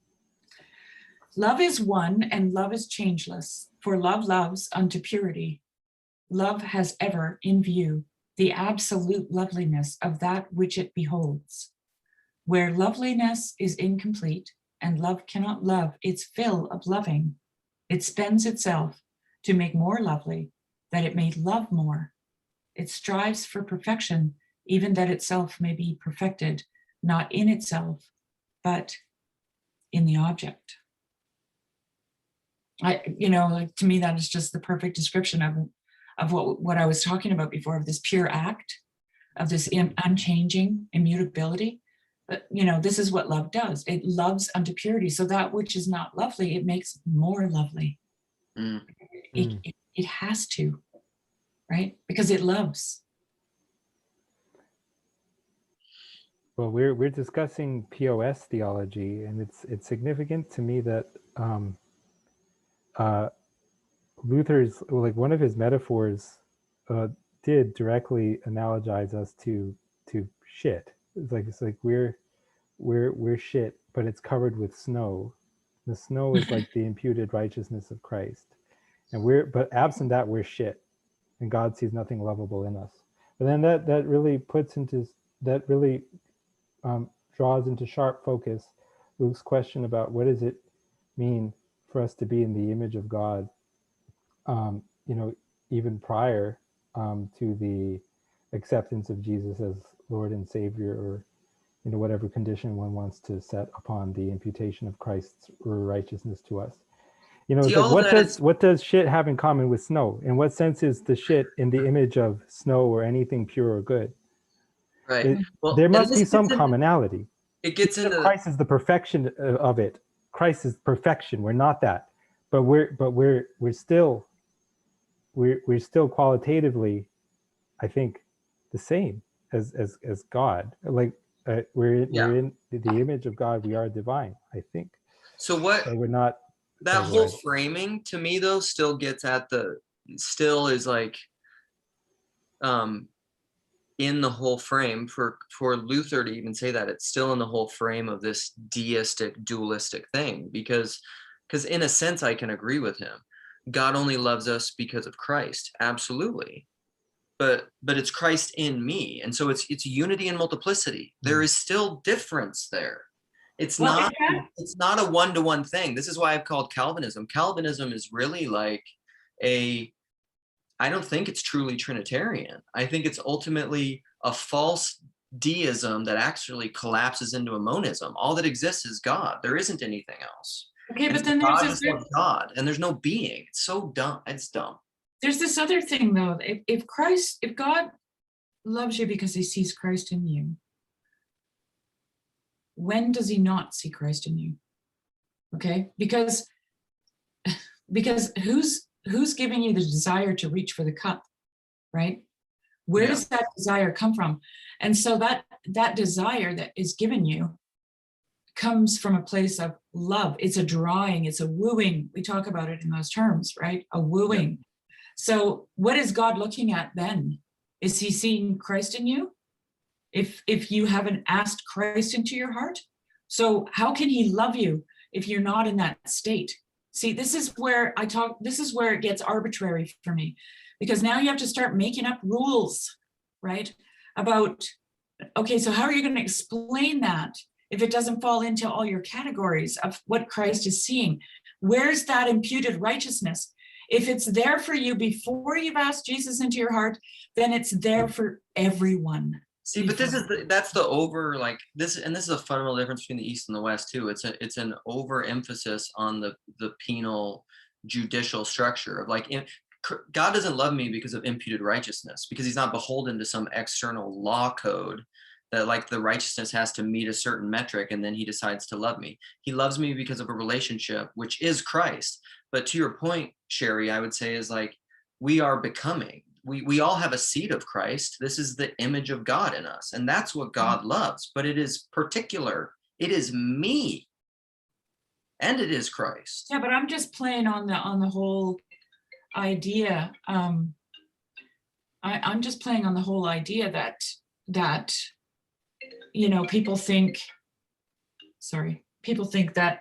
Love is one and love is changeless, for love loves unto purity. Love has ever in view the absolute loveliness of that which it beholds. Where loveliness is incomplete and love cannot love its fill of loving, it spends itself to make more lovely, that it may love more. It strives for perfection, even that itself may be perfected, not in itself, but in the object. Like, to me, that is just the perfect description of what I was talking about before, of this pure act, of this unchanging immutability. But this is what love does. It loves unto purity. So that which is not lovely, it makes more lovely. It has to, right? Because it loves. Well, we're discussing PoS theology, and it's significant to me that Luther's, like, one of his metaphors did directly analogize us to shit. It's like we're shit, but it's covered with snow. The snow is like the imputed righteousness of Christ, but absent that, we're shit, and God sees nothing lovable in us. But then that really draws into sharp focus Luke's question about what does it mean for us to be in the image of God, even prior to the acceptance of Jesus as Lord and Savior, or whatever condition one wants to set upon the imputation of Christ's righteousness to us. It's like, what does shit have in common with snow? In what sense is the shit in the image of snow or anything pure or good? Right. There must be some commonality. It gets into Christ is the perfection of it. Christ is perfection. We're not that, but we're still qualitatively, I think, the same as God. Like we're in the image of God. We are divine, I think. So what? So we're not. That whole framing, to me, though, still gets at is like, in the whole frame for Luther to even say that, it's still in the whole frame of this deistic, dualistic thing, because in a sense, I can agree with him. God only loves us because of Christ, absolutely. But it's Christ in me, and so it's unity and multiplicity. There is still difference there. It's not a one-to-one thing. This is why I've called Calvinism. Calvinism is really like I don't think it's truly Trinitarian. I think it's ultimately a false deism that actually collapses into a monism. All that exists is God. There isn't anything else. Okay, but so then God is God, and there's no being. It's so dumb. It's dumb. There's this other thing, though. If God loves you because he sees Christ in you, when does he not see Christ in you? Okay, because who's giving you the desire to reach for the cup, right? Where does that desire come from? And so that desire that is given you comes from a place of love. It's a drawing, it's a wooing. We talk about it in those terms, right? A wooing. Yeah. So what is God looking at then? Is he seeing Christ in you? If you haven't asked Christ into your heart? So how can he love you if you're not in that state? See, this is where it gets arbitrary for me, because now you have to start making up rules, right? About, okay, so how are you going to explain that if it doesn't fall into all your categories of what Christ is seeing? Where's that imputed righteousness? If it's there for you before you've asked Jesus into your heart, then it's there for everyone. See, but this is this is a fundamental difference between the East and the West too. It's an overemphasis on the penal judicial structure of like, God doesn't love me because of imputed righteousness, because he's not beholden to some external law code that like the righteousness has to meet a certain metric and then he decides to love me. He loves me because of a relationship, which is Christ. But to your point, Shari, I would say is like, we are becoming. We all have a seed of Christ. This is the image of God in us. And that's what God loves. But it is particular. It is me. and it is Christ. Yeah, but I'm just playing on the whole idea. I'm just playing on the whole idea that you know, people think that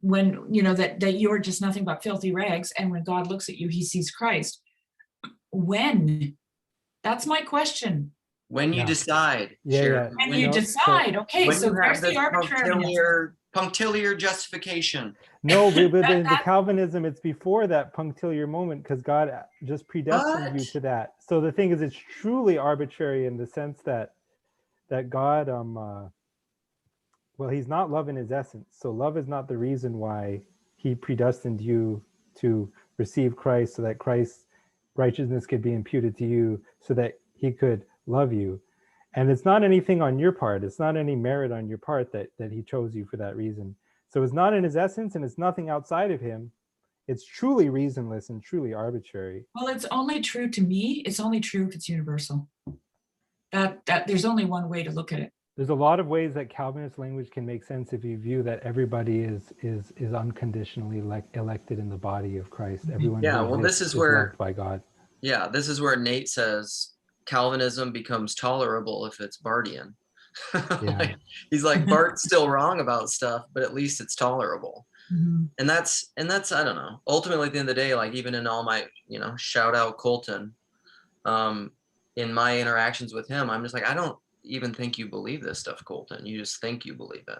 when, you know, that you're just nothing but filthy rags, and when God looks at you, he sees Christ. When? That's my question. When you decide, Yeah, Shari, yeah. And when you decide, okay, when so you there's have the arbitrariness. punctiliar justification. No, but the Calvinism, it's before that punctiliar moment, because God just predestined you to that. So the thing is, it's truly arbitrary in the sense that God, well, he's not love in his essence. So love is not the reason why he predestined you to receive Christ, so that Christ's righteousness could be imputed to you, so that he could love you. And it's not anything on your part. It's not any merit on your part that he chose you for that reason. So it's not in his essence, and it's nothing outside of him. It's truly reasonless and truly arbitrary. Well, it's only true to me. It's only true if it's universal. That there's only one way to look at it. There's a lot of ways that Calvinist language can make sense if you view that everybody is unconditionally elected in the body of Christ. Everyone. Yeah, well, this is where loved by God. Yeah, this is where Nate says Calvinism becomes tolerable if it's Bartian. Yeah. He's like, Bart's still wrong about stuff, but at least it's tolerable. Mhm. And that's I don't know. Ultimately, at the end of the day, like even in all my, you know, shout out Colton, in my interactions with him, I'm just like, I don't even think you believe this stuff, Colton. You just think you believe it.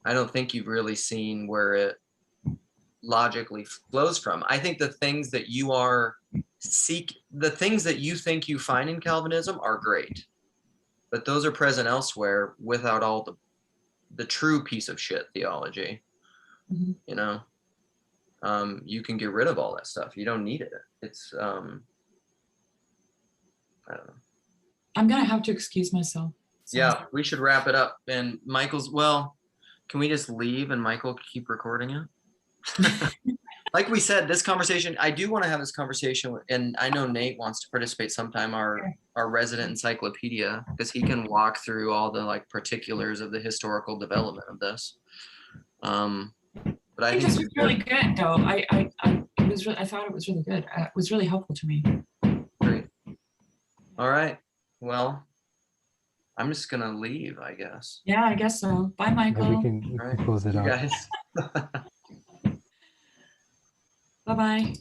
I don't think you've really seen where it logically flows from. I think the things that you think you find in Calvinism are great, but those are present elsewhere without all the true piece of shit theology. Mhm. You know, you can get rid of all that stuff. You don't need it. It's I don't know. I'm gonna have to excuse myself. So- Yeah, we should wrap it up. And Michael's, well, can we just leave and Michael keep recording it? Like we said, this conversation, I do want to have this conversation, and I know Nate wants to participate sometime, our resident encyclopedia, because he can walk through all the like particulars of the historical development of this. But I think this was really good, though. I thought it was really good. It was really helpful to me. Great. All right. Well, I'm just gonna leave, I guess. Yeah, I guess so. Bye, Michael. Yeah, we can All right. close it You out. guys. Bye-bye.